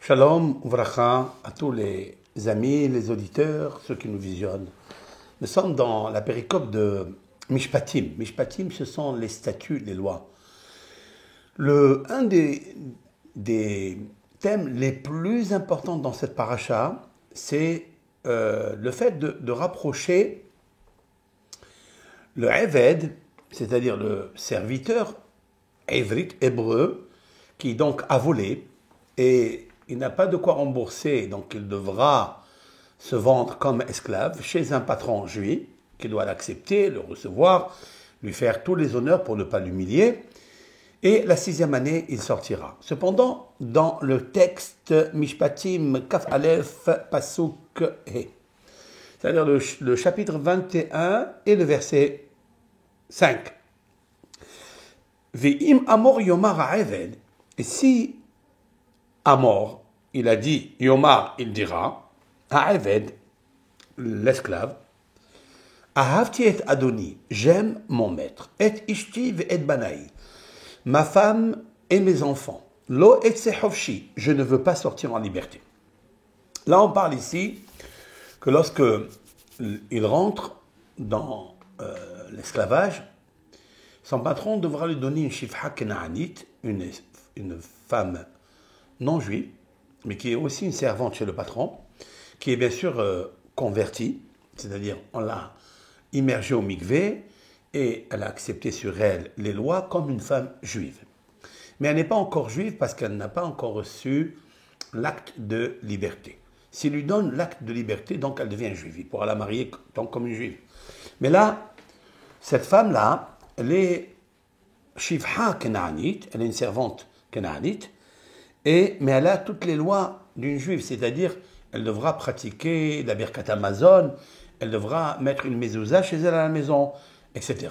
Shalom, uvracha à tous les amis, les auditeurs, ceux qui nous visionnent. Nous sommes dans la péricope de Mishpatim. Mishpatim, ce sont les statuts, les lois. Un des thèmes les plus importants dans cette paracha, c'est le fait de rapprocher le Eved, c'est-à-dire le serviteur hébreu, qui donc a volé, et il n'a pas de quoi rembourser, donc il devra se vendre comme esclave chez un patron juif, qui doit l'accepter, le recevoir, lui faire tous les honneurs pour ne pas l'humilier. Et la 6e année, il sortira. Cependant, dans le texte Mishpatim Kaf Aleph Pasuk He, c'est-à-dire le chapitre 21 et le verset 5. Ve'im amor yomar ha'eved, et si Amor, il a dit, Yomar, il dira, ha'eved, l'esclave, ahavti et adoni, j'aime mon maître, et ishti et banaï, ma femme et mes enfants, lo et sehofshi, je ne veux pas sortir en liberté. Là, on parle ici que lorsque il rentre dans l'esclavage, son patron devra lui donner une shifha kenaanite, une femme non juive, mais qui est aussi une servante chez le patron, qui est bien sûr convertie, c'est-à-dire on l'a immergée au mikvé et elle a accepté sur elle les lois comme une femme juive. Mais elle n'est pas encore juive parce qu'elle n'a pas encore reçu l'acte de liberté. S'il lui donne l'acte de liberté, donc elle devient juive. Il pourra la marier donc comme une juive. Mais là, cette femme-là, elle est shifha kenaanite, elle est une servante kenaanite, mais elle a toutes les lois d'une juive, c'est-à-dire elle devra pratiquer la birkat Amazon, elle devra mettre une mezouza chez elle à la maison, etc.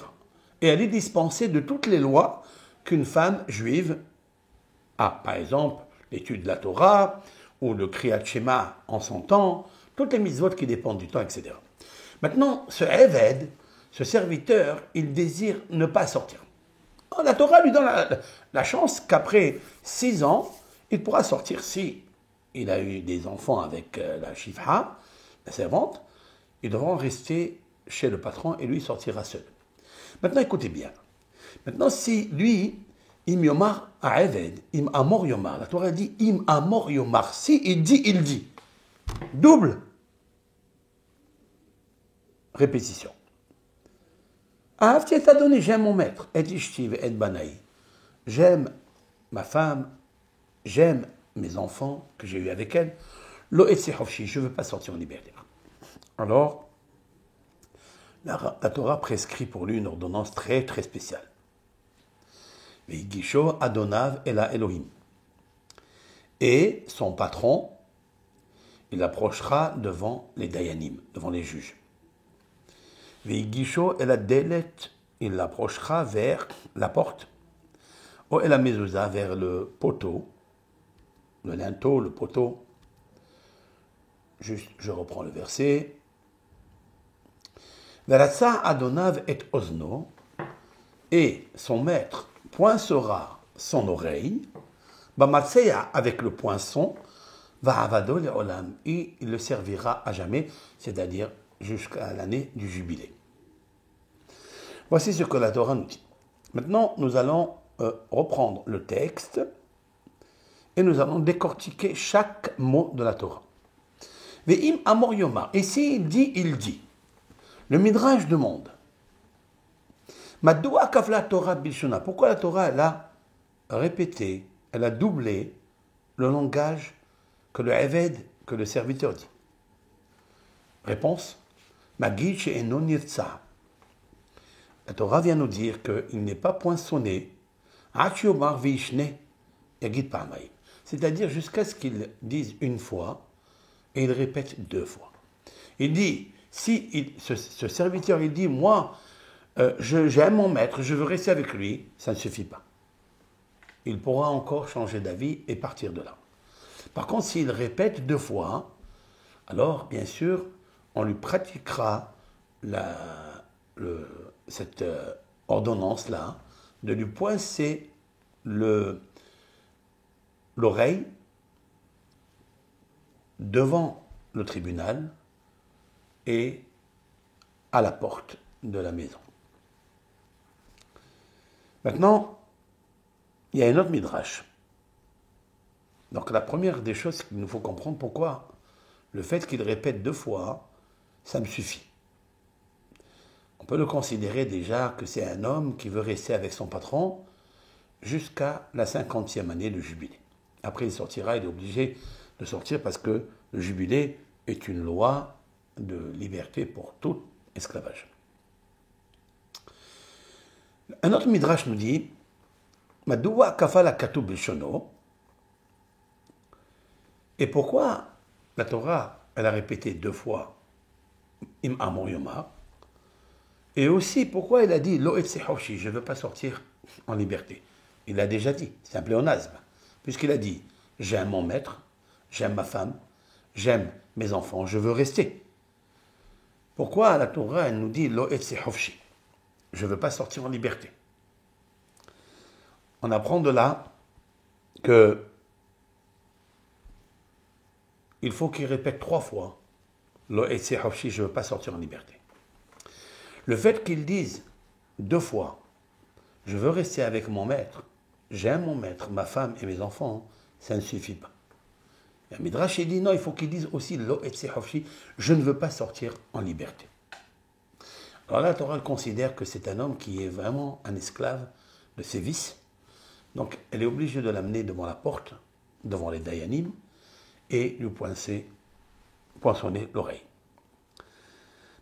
Et elle est dispensée de toutes les lois qu'une femme juive a. Par exemple, l'étude de la Torah, ou le Kriyat Shema en son temps, toutes les mitzvot qui dépendent du temps, etc. Maintenant, ce Eved, ce serviteur, il désire ne pas sortir. La Torah lui donne la chance qu'après 6 ans, il pourra sortir si il a eu des enfants avec la shifha, la servante. Ils devront rester chez le patron et lui sortira seul. Maintenant, écoutez bien. Maintenant, si lui, im yomar ha'eved, im amor yomar, la Torah dit im amor yomar. Si il dit. Double répétition. Ahavti et adoni, j'aime mon maître, et ishti et banaï. J'aime ma femme, j'aime mes enfants que j'ai eus avec elle. Lo et sehofshi, je ne veux pas sortir en liberté. Alors, la Torah prescrit pour lui une ordonnance très très spéciale. Veigisho adonav ela Elohim. Et son patron, il approchera devant les dayanim, devant les juges. Veigisho ela delet, il l'approchera vers la porte. O ela mezouza, vers le poteau, le linteau, le poteau. Juste, je reprends le verset. Veratsa adonav et ozno, et son maître poincera son oreille, bamatseya, avec le poinçon, va avado le olam, et il le servira à jamais, c'est-à-dire jusqu'à l'année du jubilé. Voici ce que la Torah nous dit. Maintenant, nous allons reprendre le texte et nous allons décortiquer chaque mot de la Torah. Ve'im amor yomar. Et s'il dit, il dit. Le Midrash demande. Madoua kavla Torah bilshona. Pourquoi la Torah, elle a répété, elle a doublé le langage que le Eved, que le serviteur dit. Réponse. Magid she'eno nirtsa. La Torah vient nous dire qu'il n'est pas poinçonné. Achiyomar ve'ishne yagid pa'amay. C'est-à-dire jusqu'à ce qu'il dise une fois et il répète 2 fois. Il dit, si ce serviteur il dit, moi, j'aime mon maître, je veux rester avec lui, ça ne suffit pas. Il pourra encore changer d'avis et partir de là. Par contre, s'il répète 2 fois, alors, bien sûr, on lui pratiquera cette ordonnance-là de lui poincer l'oreille devant le tribunal et à la porte de la maison. Maintenant, il y a un autre midrash. Donc la première des choses qu'il nous faut comprendre, pourquoi le fait qu'il répète 2 fois, ça me suffit. On peut le considérer déjà que c'est un homme qui veut rester avec son patron jusqu'à la 50e année de jubilé. Après il sortira, il est obligé de sortir parce que le jubilé est une loi de liberté pour tout esclavage. Un autre midrash nous dit Madoua kafala katub bilshono. Et pourquoi la Torah, elle a répété 2 fois Im Amor Yomar, et aussi pourquoi elle a dit Lo etze hoshi, je ne veux pas sortir en liberté. Il l'a déjà dit, c'est un pléonasme, puisqu'il a dit j'aime mon maître, j'aime ma femme, j'aime mes enfants, je veux rester. Pourquoi la Torah, elle nous dit Lo etze hoshi, je ne veux pas sortir en liberté. On apprend de là que il faut qu'il répète 3 fois Lo etze hoshi, je ne veux pas sortir en liberté. Le fait qu'ils disent 2 fois je veux rester avec mon maître, j'aime mon maître, ma femme et mes enfants, ça ne suffit pas. Et Midrash dit non, il faut qu'ils disent aussi Lo etze hoshi, je ne veux pas sortir en liberté. Alors là, la Torah considère que c'est un homme qui est vraiment un esclave de ses vices. Donc elle est obligée de l'amener devant la porte, devant les Dayanim, et lui poinçonner l'oreille.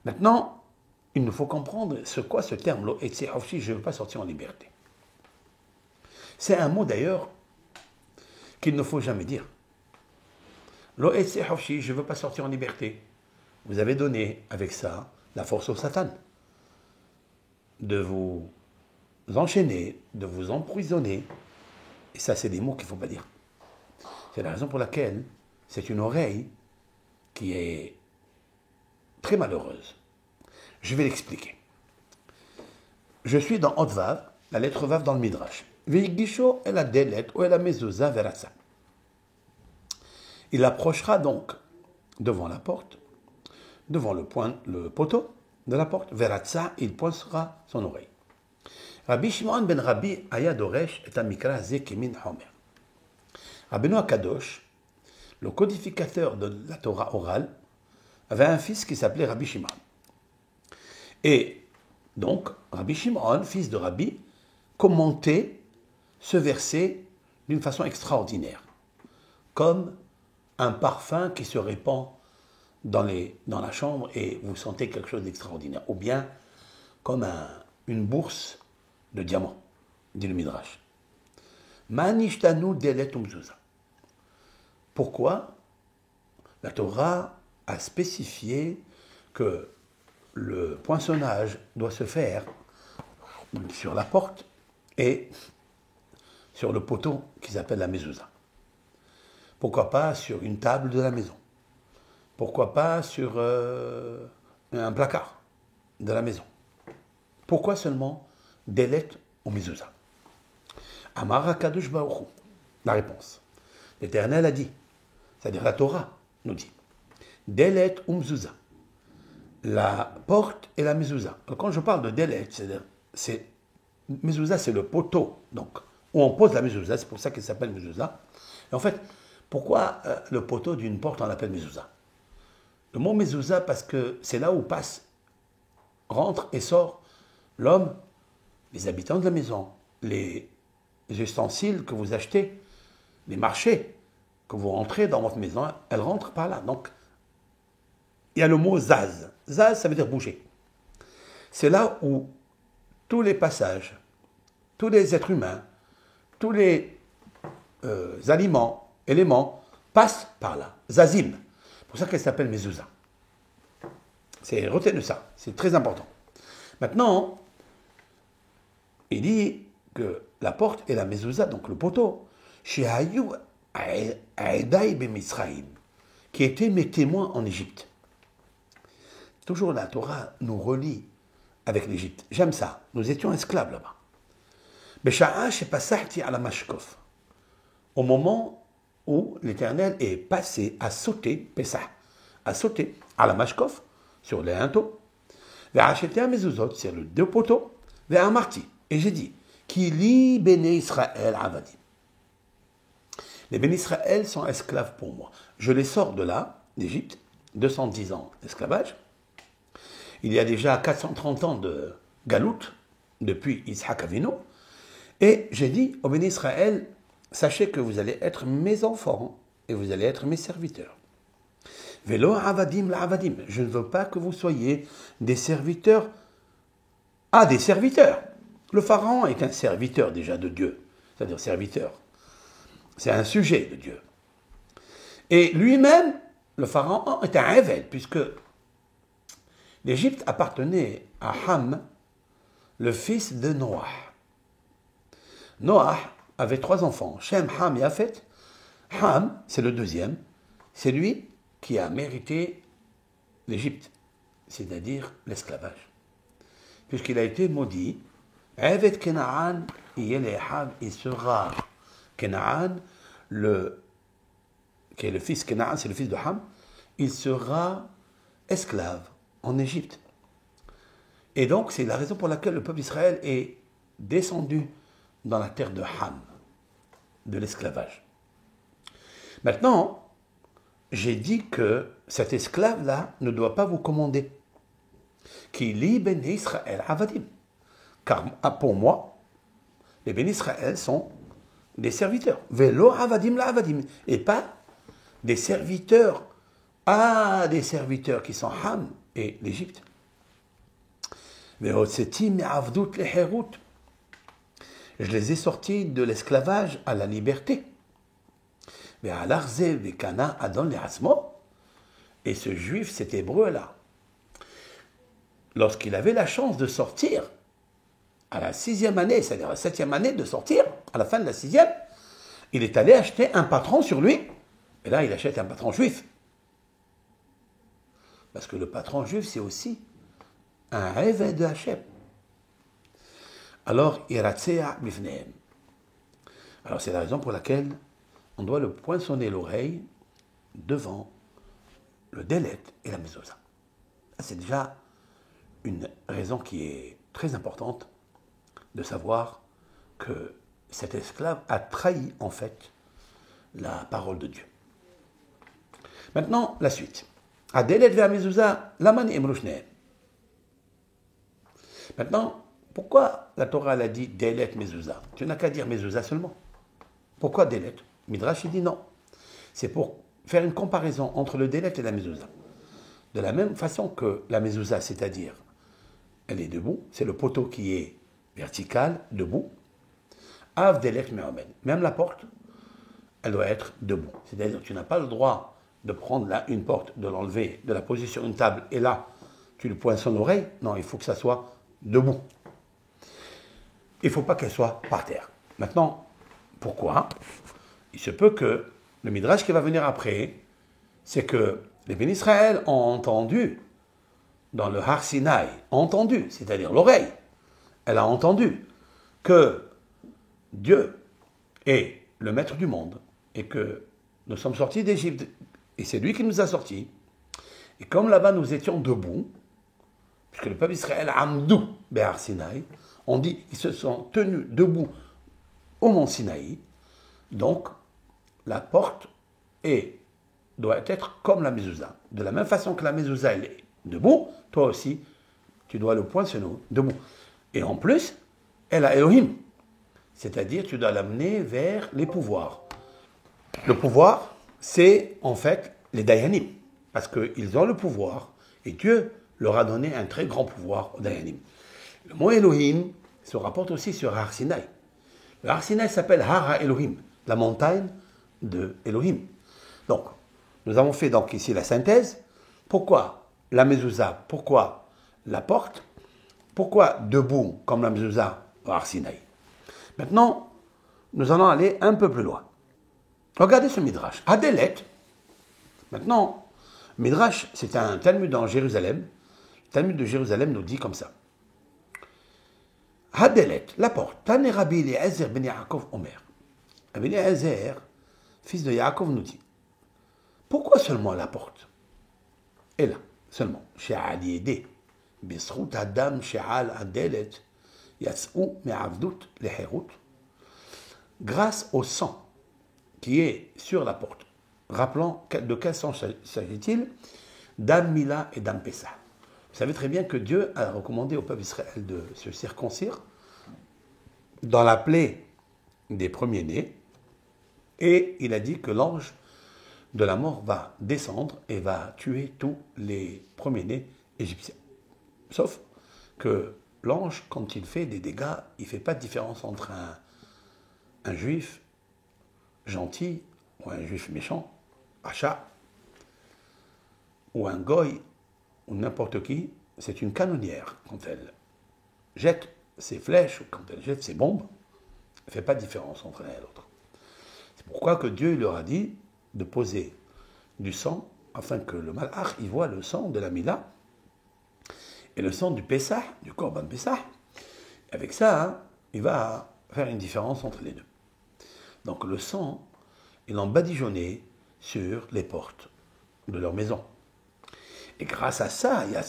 Maintenant, il nous faut comprendre quoi ce terme, Lo etze hoshi, je ne veux pas sortir en liberté. C'est un mot d'ailleurs qu'il ne faut jamais dire. Lo etze hoshi, je ne veux pas sortir en liberté. Vous avez donné avec ça la force au Satan de vous enchaîner, de vous emprisonner. Et ça, c'est des mots qu'il ne faut pas dire. C'est la raison pour laquelle c'est une oreille qui est très malheureuse. Je vais l'expliquer. Je suis dans Hot Vav, la lettre Vav dans le Midrash. Veigisho el adelet ou el amezouza veratza. Il approchera donc devant la porte, devant le poteau de la porte, veratza, il pointera son oreille. Rabbi Shimon ben Rabbi aya doresh et amikra ze kemin homer. Rabbeinu Akadosh, le codificateur de la Torah orale, avait un fils qui s'appelait Rabbi Shimon. Et donc, Rabbi Shimon, fils de Rabbi, commentait ce verset d'une façon extraordinaire, comme un parfum qui se répand dans la chambre et vous sentez quelque chose d'extraordinaire, ou bien comme une bourse de diamants, dit le Midrash. Manishtanu delet umzuza. Pourquoi la Torah a spécifié que le poinçonnage doit se faire sur la porte et sur le poteau qui s'appelle la mezouza. Pourquoi pas sur une table de la maison? Pourquoi pas sur un placard de la maison? Pourquoi seulement delet ou mezouza? Amar HaKadosh Baruch Hu. La réponse. L'Éternel a dit, c'est-à-dire la Torah nous dit, delet ou mezouza. La porte et la mezouza. Quand je parle de delet, c'est mezouza, c'est le poteau, donc où on pose la mezouza, c'est pour ça qu'elle s'appelle mezouza. Et en fait, pourquoi le poteau d'une porte on l'appelle mezouza? Le mot mezouza parce que c'est là où passe, rentre et sort l'homme, les habitants de la maison, les ustensiles que vous achetez, les marchés que vous rentrez dans votre maison, elles rentrent par là. Donc, il y a le mot zaz. Zaz, ça veut dire bouger. C'est là où tous les passages, tous les êtres humains, tous les aliments, éléments, passent par là. Zazim. C'est pour ça qu'elle s'appelle mezouza. Retenez ça, c'est très important. Maintenant, il dit que la porte et la mezouza, donc le poteau, shehayu aedai b'Mitzrayim, qui étaient mes témoins en Égypte. Toujours la Torah nous relie avec l'Égypte. J'aime ça. Nous étions esclaves là-bas. Au moment où l'Éternel est passé à sauter, Pessah, à sauter à la Mashkof, sur les linteaux, vers acheter un mezuzot, sur le deux poteaux, vers un marty. Et j'ai dit, Kili béné Israël avadim. Les béné Israël sont esclaves pour moi. Je les sors de là, d'Égypte, 210 ans d'esclavage. Il y a déjà 430 ans de galoute, depuis Yitzhak Avinu. Et j'ai dit aux béné Israël, sachez que vous allez être mes enfants et vous allez être mes serviteurs. Velo avadim la avadim. Je ne veux pas que vous soyez des serviteurs à des serviteurs. Le pharaon est un serviteur déjà de Dieu, c'est-à-dire serviteur. C'est un sujet de Dieu. Et lui-même, le pharaon, est un évêque, puisque l'Égypte appartenait à Ham, le fils de Noah. Noah avait 3 enfants, Shem, Ham et Japhet. Ham, c'est le deuxième, c'est lui qui a mérité l'Égypte, c'est-à-dire l'esclavage. Puisqu'il a été maudit, Eved Kenaan, il sera Kenaan, qui est le fils Kenaan, c'est le fils de Ham, il sera esclave en Égypte. Et donc, c'est la raison pour laquelle le peuple d'Israël est descendu dans la terre de Ham, de l'esclavage. Maintenant, j'ai dit que cet esclave-là ne doit pas vous commander. Qui lit ben Israël avadim. Car pour moi, les ben Israël sont des serviteurs. Velo avadim la avadim. Et pas des serviteurs à des serviteurs qui sont Ham et l'Égypte. Je les ai sortis de l'esclavage à la liberté. Et ce juif, cet hébreu-là, lorsqu'il avait la chance de sortir, à la 6e année, c'est-à-dire la 7e année de sortir, à la fin de la 6e, il est allé acheter un patron sur lui, et là il achète un patron juif. Parce que le patron juif, c'est aussi un rêve de Hachem. Alors, Iratzea bifnehem. Alors, c'est la raison pour laquelle on doit le poinçonner l'oreille devant le délet et la mezouza. C'est déjà une raison qui est très importante de savoir que cet esclave a trahi en fait la parole de Dieu. Maintenant, la suite. Adelet vers mezouza, laman emrushnehem. Maintenant, pourquoi la Torah a dit Delet Mezouza? Tu n'as qu'à dire Mezouza seulement. Pourquoi Delet? Midrash il dit non. C'est pour faire une comparaison entre le Delet et la Mezouza. De la même façon que la Mezouza, c'est-à-dire, elle est debout, c'est le poteau qui est vertical, debout. Av Delet Me'omen. Même la porte, elle doit être debout. C'est-à-dire, tu n'as pas le droit de prendre là une porte, de l'enlever, de la poser sur une table, et là, tu le poinçonnes l'oreille. Non, il faut que ça soit debout. Il ne faut pas qu'elle soit par terre. Maintenant, pourquoi? Il se peut que le Midrash qui va venir après, c'est que les bénis Israël ont entendu dans le Har Sinaï, entendu, c'est-à-dire l'oreille, elle a entendu que Dieu est le maître du monde et que nous sommes sortis d'Égypte et c'est lui qui nous a sortis. Et comme là-bas nous étions debout, puisque le peuple d'Israël a amdou Behar Sinaï, on dit qu'ils se sont tenus debout au mont Sinaï, donc la porte doit être comme la mezouza. De la même façon que la mezouza elle est debout, toi aussi, tu dois le poinçonner debout. Et en plus, elle a Elohim, c'est-à-dire tu dois l'amener vers les pouvoirs. Le pouvoir, c'est en fait les Dayanim, parce qu'ils ont le pouvoir, et Dieu leur a donné un très grand pouvoir aux Dayanim. Le mot Elohim se rapporte aussi sur Har Sinaï. Le Har Sinaï s'appelle Har Elohim, la montagne de Elohim. Donc, nous avons fait donc ici la synthèse. Pourquoi la mezouza? Pourquoi la porte? Pourquoi debout comme la mezouza au Har Sinaï? Maintenant, nous allons aller un peu plus loin. Regardez ce Midrash. Adelet. Maintenant, Midrash, c'est un Talmud en Jérusalem. Le Talmud de Jérusalem nous dit comme ça. Hadelet, la porte. Tane Rabbi Eliezer ben Yaakov Omer. Rabbi Eliezer fils de Yaakov, nous dit, pourquoi seulement la porte? Et là, seulement, שעל ידי, בזכות הדם שעל הדלת, יצאו מעבדות לחירות, grâce au sang qui est sur la porte. Rappelant de quel sang s'agit-il? Dam Mila et Dam Pessah. Vous savez très bien que Dieu a recommandé au peuple d'Israël de se circoncire dans la plaie des premiers-nés, et il a dit que l'ange de la mort va descendre et va tuer tous les premiers-nés égyptiens. Sauf que l'ange, quand il fait des dégâts, il ne fait pas de différence entre un juif gentil ou un juif méchant, Acha, ou un goy, ou n'importe qui. C'est une canonnière. Quand elle jette ses flèches ou quand elle jette ses bombes, elle ne fait pas de différence entre l'un et l'autre. C'est pourquoi que Dieu leur a dit de poser du sang afin que le malach y voit le sang de la Mila et le sang du Pessah, du Korban Pessah. Avec ça, il va faire une différence entre les deux. Donc le sang, il en badigeonnait sur les portes de leur maison. Et grâce à ça, il y a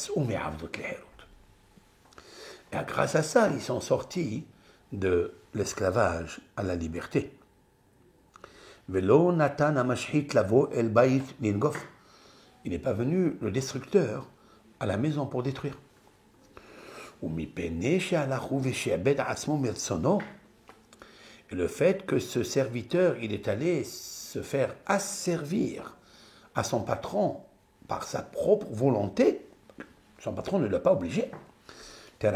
et grâce à ça, ils sont sortis de l'esclavage à la liberté. Il n'est pas venu le destructeur à la maison pour détruire. Et le fait que ce serviteur, il est allé se faire asservir à son patron par sa propre volonté, son patron ne l'a pas obligé. Il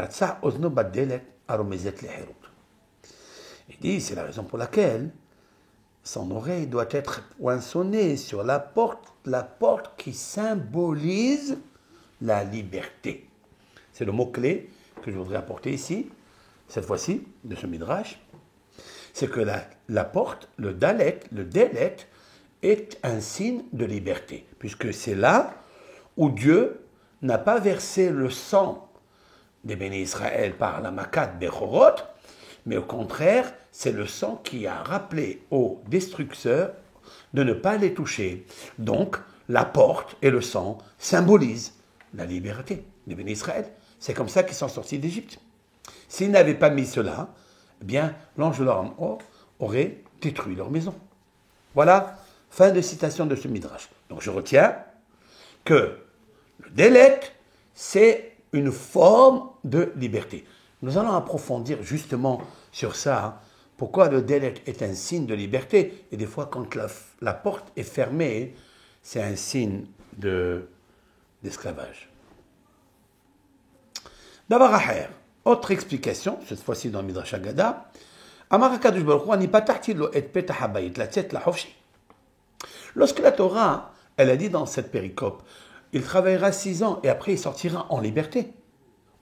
dit, c'est la raison pour laquelle son oreille doit être poinçonnée sur la porte qui symbolise la liberté. C'est le mot-clé que je voudrais apporter ici, cette fois-ci, de ce midrash. C'est que la porte, le dalet, est un signe de liberté, puisque c'est là où Dieu n'a pas versé le sang des bénis Israël par la Makat Bechorot, mais au contraire, c'est le sang qui a rappelé aux destructeurs de ne pas les toucher. Donc, la porte et le sang symbolisent la liberté des bénis Israël. C'est comme ça qu'ils sont sortis d'Égypte. S'ils n'avaient pas mis cela, eh bien, l'ange de leur mort aurait détruit leur maison. Voilà, fin de citation de ce midrash. Donc je retiens que le délet, c'est une forme de liberté. Nous allons approfondir justement sur ça, hein, pourquoi le délet est un signe de liberté, et des fois quand la porte est fermée, c'est un signe d'esclavage. Davar acher, autre explication, cette fois-ci dans le Midrash Haggadah, Amar HaKadosh Baruch Hu, ani patachti lo et petach habayit latzet lahofshi. Lorsque la Torah, elle a dit dans cette péricope, il travaillera 6 ans et après il sortira en liberté.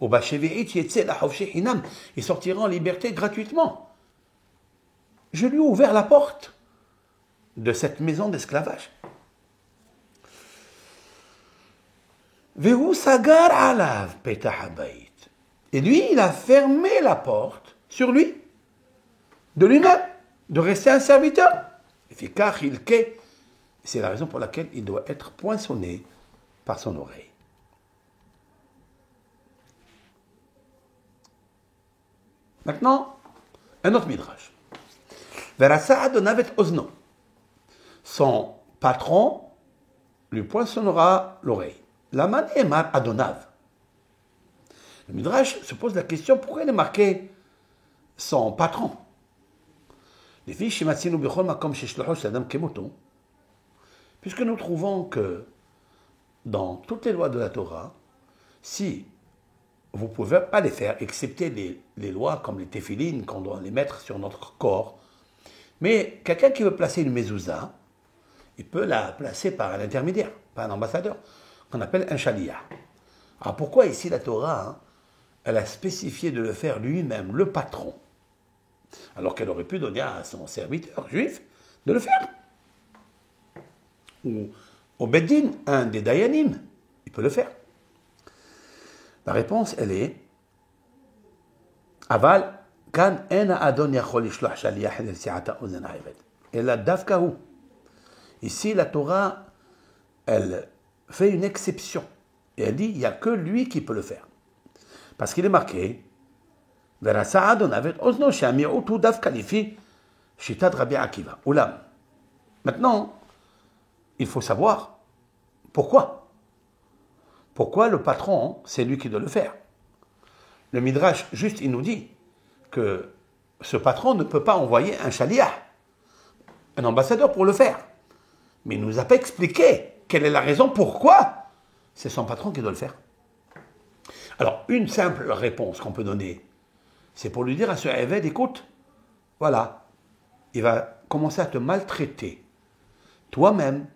Au Bashevi'it yetze lahofshi hinam, il sortira en liberté gratuitement. Je lui ai ouvert la porte de cette maison d'esclavage. Vehu sagar alav petach habayit. Et lui, il a fermé la porte sur lui, de lui-même, de rester un serviteur. C'est la raison pour laquelle il doit être poinçonné par son oreille. Maintenant, un autre midrash. Verasa adonavet ozno. Son patron lui poinçonnera l'oreille. Laman emar adonav. Le midrash se pose la question, pourquoi il est marqué son patron? Puisque nous trouvons que dans toutes les lois de la Torah, si vous ne pouvez pas les faire, excepté les lois comme les téphilines, qu'on doit les mettre sur notre corps, mais quelqu'un qui veut placer une mezouza, il peut la placer par un intermédiaire, par un ambassadeur, qu'on appelle un shaliach. Alors pourquoi ici la Torah, elle a spécifié de le faire lui-même, le patron, alors qu'elle aurait pu donner à son serviteur juif de le faire? Ou au Beddin, un des Dayanim, il peut le faire. La réponse, elle est Aval, kan ena adon yachol ishloch shaliach el si'ata ozen ha'eved. Ela davka hu. Ici, la Torah, elle fait une exception. Et elle dit, il n'y a que lui qui peut le faire. Parce qu'il est marqué, Verasa Adon Avet Ozno Shami'utu Dav Kalifi Shitat Rabbi Akiva. Oulam. Maintenant, il faut savoir pourquoi. Pourquoi le patron, c'est lui qui doit le faire. Le Midrash, juste, il nous dit que ce patron ne peut pas envoyer un shaliah, un ambassadeur pour le faire. Mais il ne nous a pas expliqué quelle est la raison pourquoi c'est son patron qui doit le faire. Alors, une simple réponse qu'on peut donner, c'est pour lui dire à ce Eved, écoute, voilà, il va commencer à te maltraiter. Toi-même,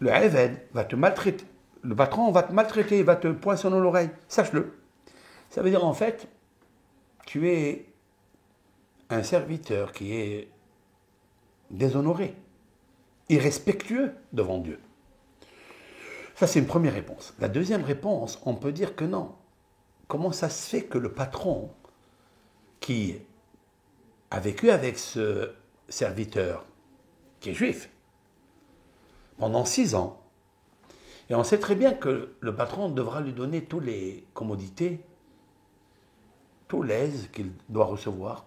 le Eved va te maltraiter. Le patron va te maltraiter, il va te poinçonner l'oreille. Sache-le. Ça veut dire en fait, tu es un serviteur qui est déshonoré, irrespectueux devant Dieu. Ça, c'est une première réponse. La deuxième réponse, on peut dire que non. Comment ça se fait que le patron qui a vécu avec ce serviteur, qui est juif, pendant 6 ans, et on sait très bien que le patron devra lui donner toutes les commodités, tout l'aise qu'il doit recevoir.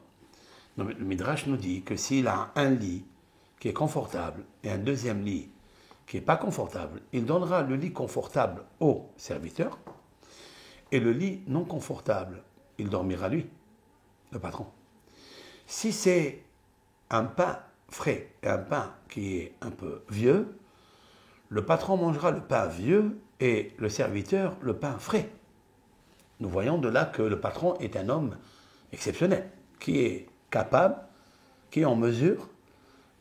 Le Midrash nous dit que s'il a un lit qui est confortable et un deuxième lit qui n'est pas confortable, il donnera le lit confortable au serviteur et le lit non confortable, il dormira lui, le patron. Si c'est un pain frais et un pain qui est un peu vieux, le patron mangera le pain vieux et le serviteur le pain frais. Nous voyons de là que le patron est un homme exceptionnel, qui est capable, qui est en mesure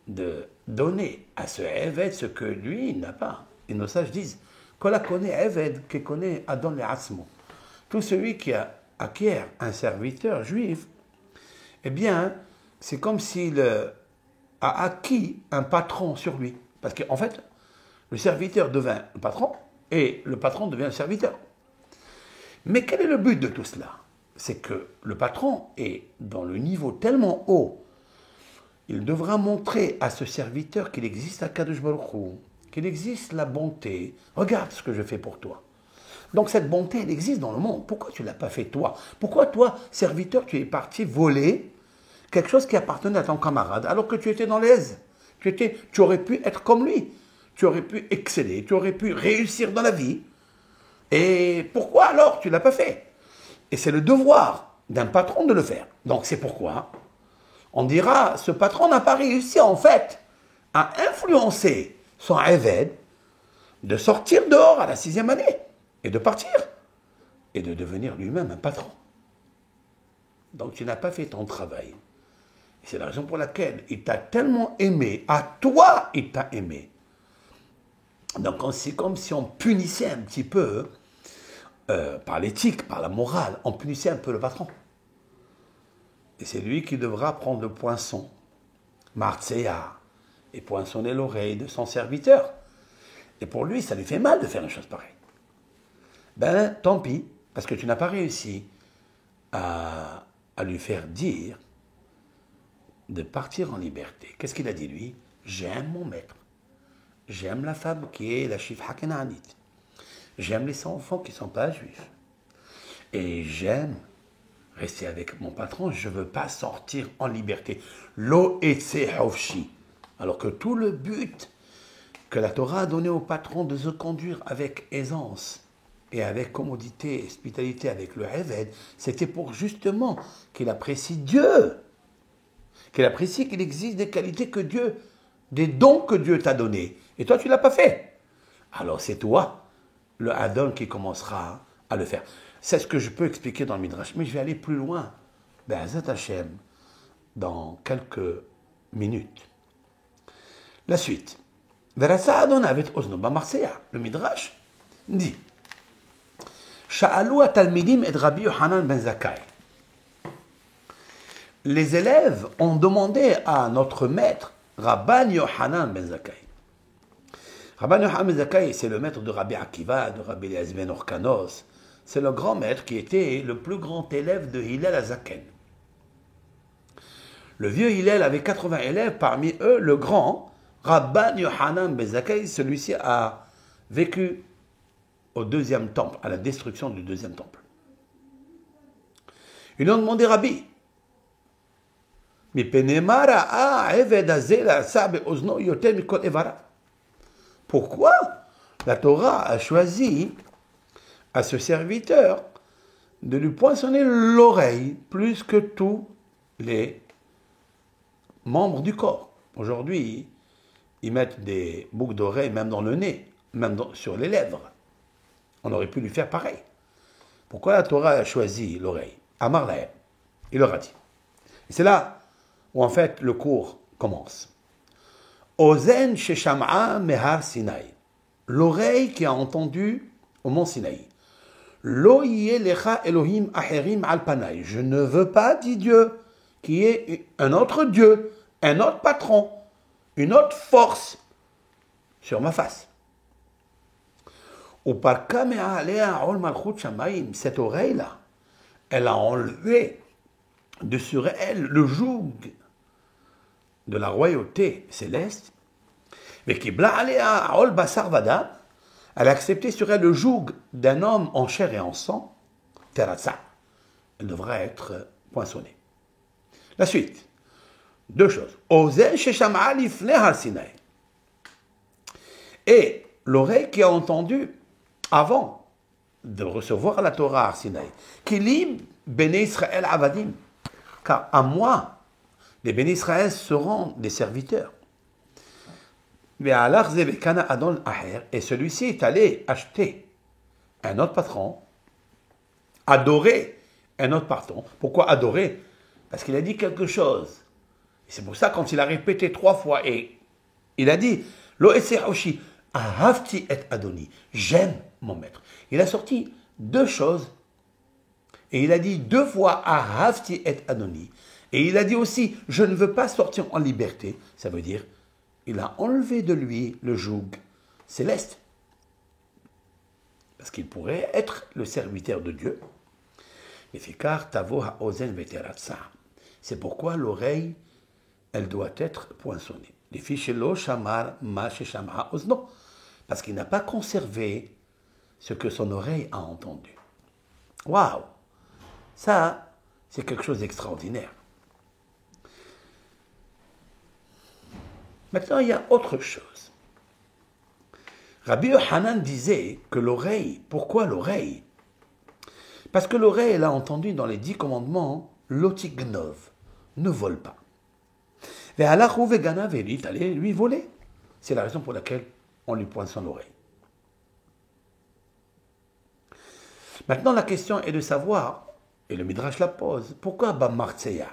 de donner à ce Eved ce que lui n'a pas. Et nos sages disent, qu'on la connaît Eved, qui connaît Adon le Asmo. Tout celui qui acquiert un serviteur juif, eh bien, c'est comme s'il a acquis un patron sur lui. Parce qu'en fait, le serviteur devint le patron et le patron devient le serviteur. Mais quel est le but de tout cela? C'est que le patron est dans le niveau tellement haut, il devra montrer à ce serviteur qu'il existe Akadosh Baruch Hu, qu'il existe la bonté. Regarde ce que je fais pour toi. Donc cette bonté, elle existe dans le monde. Pourquoi tu ne l'as pas fait toi? Pourquoi toi, serviteur, tu es parti voler quelque chose qui appartenait à ton camarade alors que tu étais dans l'aise? Tu aurais pu être comme lui. Tu aurais pu exceller, tu aurais pu réussir dans la vie. Et pourquoi alors tu ne l'as pas fait? Et c'est le devoir d'un patron de le faire. Donc c'est pourquoi on dira, ce patron n'a pas réussi en fait à influencer son Eved de sortir dehors à la 6e année et de partir et de devenir lui-même un patron. Donc tu n'as pas fait ton travail. Et c'est la raison pour laquelle il t'a tellement aimé, à toi il t'a aimé. Donc c'est comme si on punissait un petit peu, par l'éthique, par la morale, on punissait un peu le patron. Et c'est lui qui devra prendre le poinçon, Martséa, et poinçonner l'oreille de son serviteur. Et pour lui, ça lui fait mal de faire une chose pareille. Ben, tant pis, parce que tu n'as pas réussi à lui faire dire de partir en liberté. Qu'est-ce qu'il a dit, lui? J'aime mon maître. J'aime la femme qui est la Shifha Kenaanite. J'aime les enfants qui ne sont pas juifs. Et j'aime rester avec mon patron. Je ne veux pas sortir en liberté. Lo etse hofshi. Alors que tout le but que la Torah a donné au patron de se conduire avec aisance et avec commodité, hospitalité avec le Eved, c'était pour justement qu'il apprécie Dieu. Qu'il apprécie qu'il existe des qualités que Dieu, des dons que Dieu t'a donnés. Et toi, tu ne l'as pas fait. Alors c'est toi, le Adon, qui commencera à le faire. C'est ce que je peux expliquer dans le Midrash. Mais je vais aller plus loin. Be'ezrat Hashem, dans quelques minutes. La suite. Verasa Adon Avet Ozno B'Marseya. Le Midrash dit Sha'alou Talmidim et Rabbi Yohanan ben Zakkai. Les élèves ont demandé à notre maître, Rabban Yohanan ben Zakkai. Rabban Yohanan ben Zakkai, c'est le maître de Rabbi Akiva, de Rabbi Eliezer ben Orkanos. C'est le grand maître qui était le plus grand élève de Hillel Azaken. Le vieux Hillel avait 80 élèves, parmi eux le grand, Rabban Yohanan ben Zakkai, celui-ci a vécu au deuxième temple, à la destruction du deuxième temple. Ils lui ont demandé, Rabbi, pourquoi la Torah a choisi à ce serviteur de lui poinçonner l'oreille plus que tous les membres du corps? Aujourd'hui, ils mettent des boucles d'oreilles même dans le nez, même sur les lèvres. On aurait pu lui faire pareil. Pourquoi la Torah a choisi l'oreille? Amar lahem, il leur a dit. Et c'est là où en fait le cours commence. Ozen shesham'a mehar Sinaï. L'oreille qui a entendu au mont Sinaï. Lo yeh lecha Elohim acherim al panai. Je ne veux pas, dit Dieu, qu'il y ait un autre Dieu, un autre patron, une autre force sur ma face. Cette oreille-là, elle a enlevé de sur elle le joug de la royauté céleste. Mais elle a accepté sur elle le joug d'un homme en chair et en sang. Teratsa. Elle devra être poinçonnée. La suite. Deux choses. Et l'oreille qui a entendu avant de recevoir la Torah à Sinaï, Kilim Béné Israël Avadim, car à moi, les Béné Israël seront des serviteurs. Et celui-ci est allé acheter un autre patron, adorer un autre patron. Pourquoi adorer? Parce qu'il a dit quelque chose. Et c'est pour ça, quand il a répété 3 fois, et il a dit, Lo Hoshi, Ahavti et Adoni, j'aime mon maître. Il a sorti 2 choses, et il a dit 2 fois Ahavti et Adoni. Et il a dit aussi, je ne veux pas sortir en liberté. Ça veut dire, il a enlevé de lui le joug céleste. Parce qu'il pourrait être le serviteur de Dieu. C'est pourquoi l'oreille, elle doit être poinçonnée. Parce qu'il n'a pas conservé ce que son oreille a entendu. Waouh! Ça, c'est quelque chose d'extraordinaire. Maintenant, il y a autre chose. Rabbi Yohanan disait que l'oreille, pourquoi l'oreille? Parce que l'oreille, elle a entendu dans les 10 commandements, l'otignov, ne vole pas. Et Allah veganav, il est allé lui voler. C'est la raison pour laquelle on lui poinçonne l'oreille. Maintenant, la question est de savoir, et le Midrash la pose, pourquoi Bamartseya?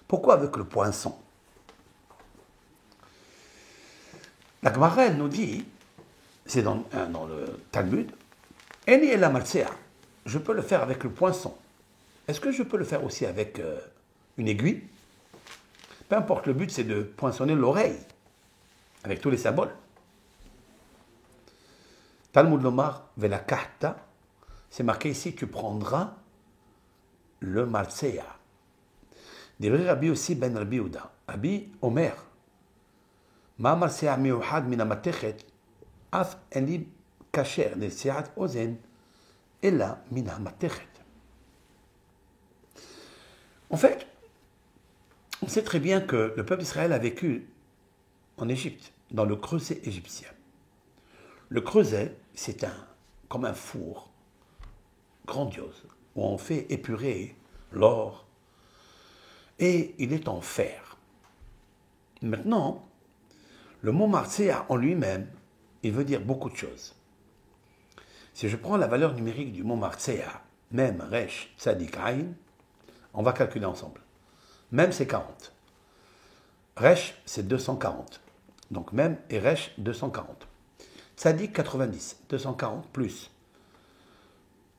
Pourquoi avec le poinçon? La Gemara, elle nous dit, c'est dans le Talmud, Eni et la Martseya, je peux le faire avec le poinçon. Est-ce que je peux le faire aussi avec une aiguille? Peu importe, le but c'est de poinçonner l'oreille, avec tous les symboles. Talmud Lomar, Vela Kahta, c'est marqué ici, tu prendras le Martseya. Divrei Rabbi aussi ben Rabbi Uda, Rabbi Omer, Ma Martseya miuhad min hamatechet, af en li kasher nesiat ozen, ella min hamatechet. En fait, on sait très bien que le peuple d'Israël a vécu en Égypte, dans le creuset égyptien. Le creuset, c'est comme un four grandiose, où on fait épurer l'or, et il est en fer. Maintenant, le mot Martseya en lui-même, il veut dire beaucoup de choses. Si je prends la valeur numérique du mot Martseya, même Resh, Tzadik, Aïn, on va calculer ensemble. Même c'est 40. Resh, c'est 240. Donc même et Resh, 240. Tzadik, 90. 240 plus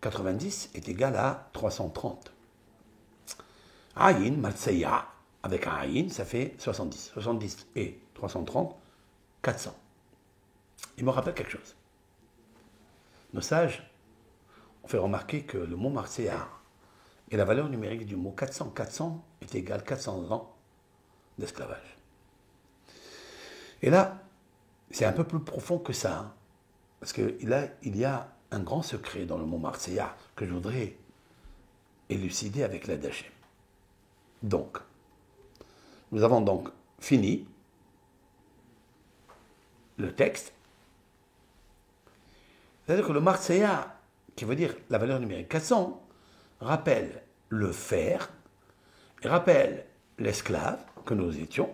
90 est égal à 330. Aïn, Martseya, avec un Aïn, ça fait 70. 70 et 330, 400. Il me rappelle quelque chose. Nos sages ont fait remarquer que le mot Martseya et la valeur numérique du mot 400, 400 est égal à 400 ans d'esclavage. Et là, c'est un peu plus profond que ça, hein, parce qu'il y a un grand secret dans le mot Marseilla que je voudrais élucider avec l'aide d'Hachem. Donc, nous avons donc fini le texte. C'est-à-dire que le Marseilla, qui veut dire la valeur numérique 400, rappelle le faire, rappelle l'esclave que nous étions,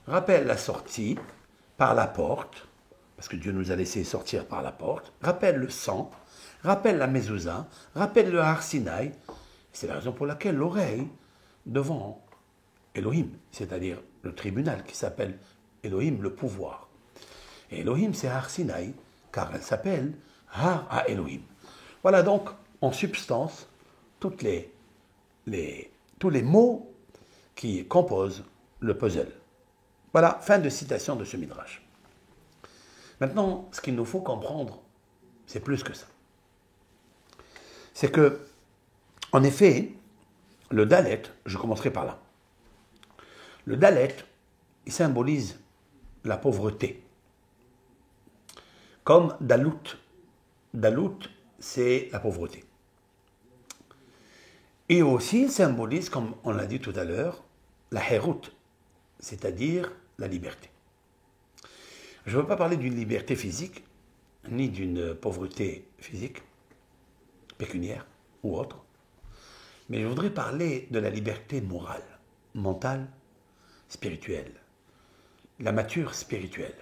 rappelle la sortie par la porte, parce que Dieu nous a laissé sortir par la porte, rappelle le sang, rappelle la mezouza, rappelle le Har Sinaï. C'est la raison pour laquelle l'oreille devant Elohim, c'est-à-dire le tribunal qui s'appelle Elohim, le pouvoir. Et Elohim, c'est Har Sinaï, car elle s'appelle Har à Elohim. Voilà donc, en substance, tous les mots qui composent le puzzle. Voilà, fin de citation de ce midrash. Maintenant, ce qu'il nous faut comprendre, c'est plus que ça. C'est que, en effet, le Dalet, je commencerai par là. Le Dalet, il symbolise la pauvreté. Comme Dalut. Dalut, c'est la pauvreté. Et aussi, il symbolise, comme on l'a dit tout à l'heure, la Hérout, c'est-à-dire la liberté. Je ne veux pas parler d'une liberté physique, ni d'une pauvreté physique, pécuniaire ou autre, mais je voudrais parler de la liberté morale, mentale, spirituelle, la mature spirituelle.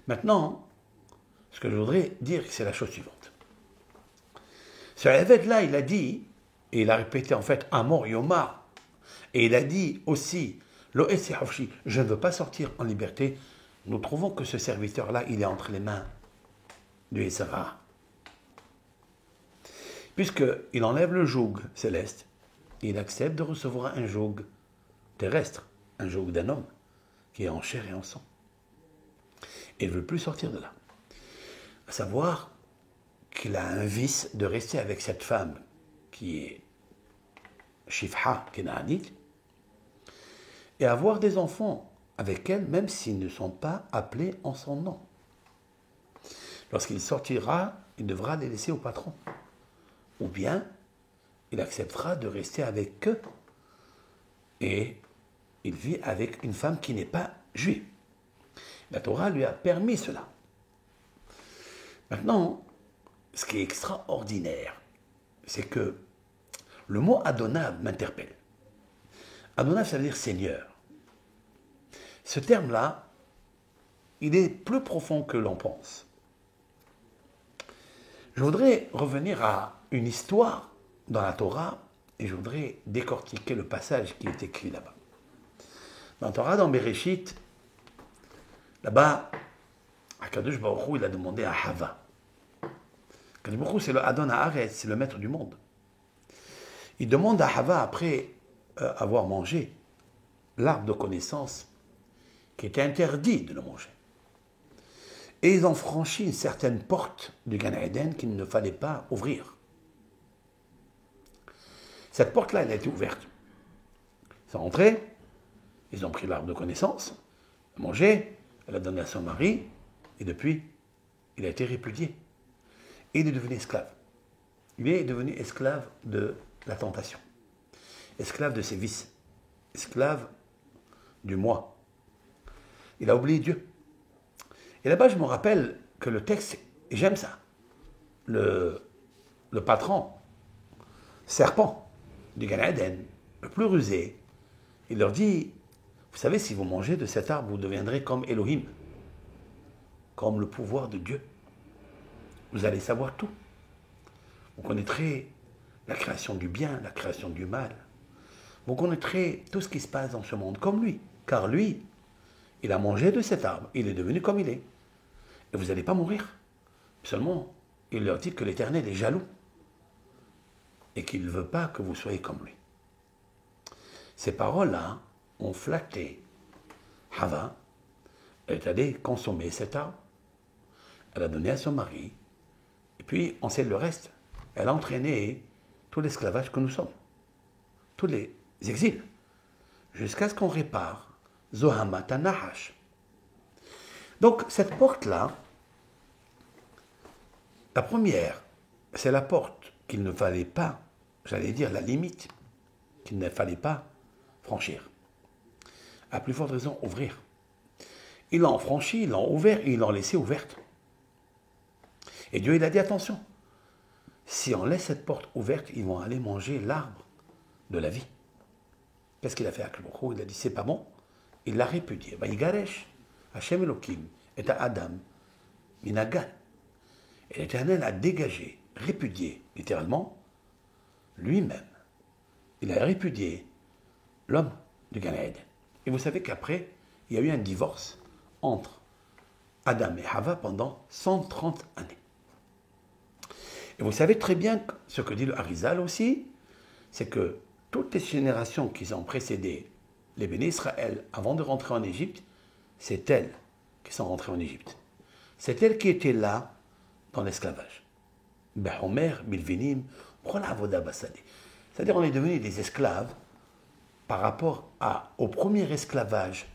Maintenant, ce que je voudrais dire, c'est la chose suivante. Ce évêque-là, il a dit, et il a répété en fait, Amor Yomar, et il a dit aussi, Lo Esi Hofshi, je ne veux pas sortir en liberté. Nous trouvons que ce serviteur-là, il est entre les mains du Yetzer-Hara. Puisqu'il enlève le joug céleste, il accepte de recevoir un joug terrestre, un joug d'un homme, qui est en chair et en sang. Et il ne veut plus sortir de là. À savoir qu'il a un vice de rester avec cette femme qui est Shifha Kenaanite et avoir des enfants avec elle, même s'ils ne sont pas appelés en son nom. Lorsqu'il sortira, il devra les laisser au patron. Ou bien, il acceptera de rester avec eux et il vit avec une femme qui n'est pas juive. La Torah lui a permis cela. Maintenant, ce qui est extraordinaire, c'est que le mot Adonai m'interpelle. Adonai, ça veut dire Seigneur. Ce terme-là, il est plus profond que l'on pense. Je voudrais revenir à une histoire dans la Torah et je voudrais décortiquer le passage qui est écrit là-bas. Dans la Torah, dans Bereshit, là-bas, Akadosh Baruch Hu, il a demandé à Hava. Akadosh Baruch Hu, c'est le Adon Haaretz, c'est le maître du monde. Il demande à Hava, après avoir mangé l'arbre de connaissance, qui était interdit de le manger. Et ils ont franchi une certaine porte du Gan Eden qu'il ne fallait pas ouvrir. Cette porte-là, elle a été ouverte. Ils sont rentrés, ils ont pris l'arbre de connaissance, mangé, elle a donné à son mari, et depuis, il a été répudié. Et il est devenu esclave. Il est devenu esclave de la tentation, esclave de ses vices, esclave du moi. Il a oublié Dieu. Et là-bas, je me rappelle que le texte, et j'aime ça, le patron, serpent du Gan Eden, le plus rusé, il leur dit, vous savez, si vous mangez de cet arbre, vous deviendrez comme Elohim, comme le pouvoir de Dieu. Vous allez savoir tout. Vous connaîtrez la création du bien, la création du mal. Vous connaîtrez tout ce qui se passe dans ce monde comme lui. Car lui, il a mangé de cet arbre. Il est devenu comme il est. Et vous n'allez pas mourir. Seulement, il leur dit que l'Éternel est jaloux. Et qu'il ne veut pas que vous soyez comme lui. Ces paroles-là ont flatté Hava. Elle est allée consommer cet arbre. Elle a donné à son mari. Et puis, on sait le reste. Elle a entraîné tout l'esclavage que nous sommes. Tous les exils. Jusqu'à ce qu'on répare Zohamat Nahash. Donc, cette porte-là, la première, c'est la porte qu'il ne fallait pas, j'allais dire la limite, qu'il ne fallait pas franchir. À plus forte raison, ouvrir. Ils l'ont franchi, ils l'ont ouvert et ils l'ont laissée ouverte. Et Dieu, il a dit, attention, si on laisse cette porte ouverte, ils vont aller manger l'arbre de la vie. Qu'est-ce qu'il a fait à Akhlboko? Il a dit, c'est pas bon. Il l'a répudié. Vaïgaresh, Hashem Elohim, et à Adam, Minagan. Et l'Éternel a dégagé, répudié, littéralement, lui-même. Il a répudié l'homme du Gan Eden. Et vous savez qu'après, il y a eu un divorce entre Adam et Hava pendant 130 années. Et vous savez très bien ce que dit le Harizal aussi, c'est que toutes les générations qui ont précédé les bénis Israël avant de rentrer en Égypte, c'est elles qui sont rentrées en Égypte. C'est elles qui étaient là dans l'esclavage. Behomer, Bilvinim, c'est-à-dire on est devenus des esclaves par rapport au premier esclavage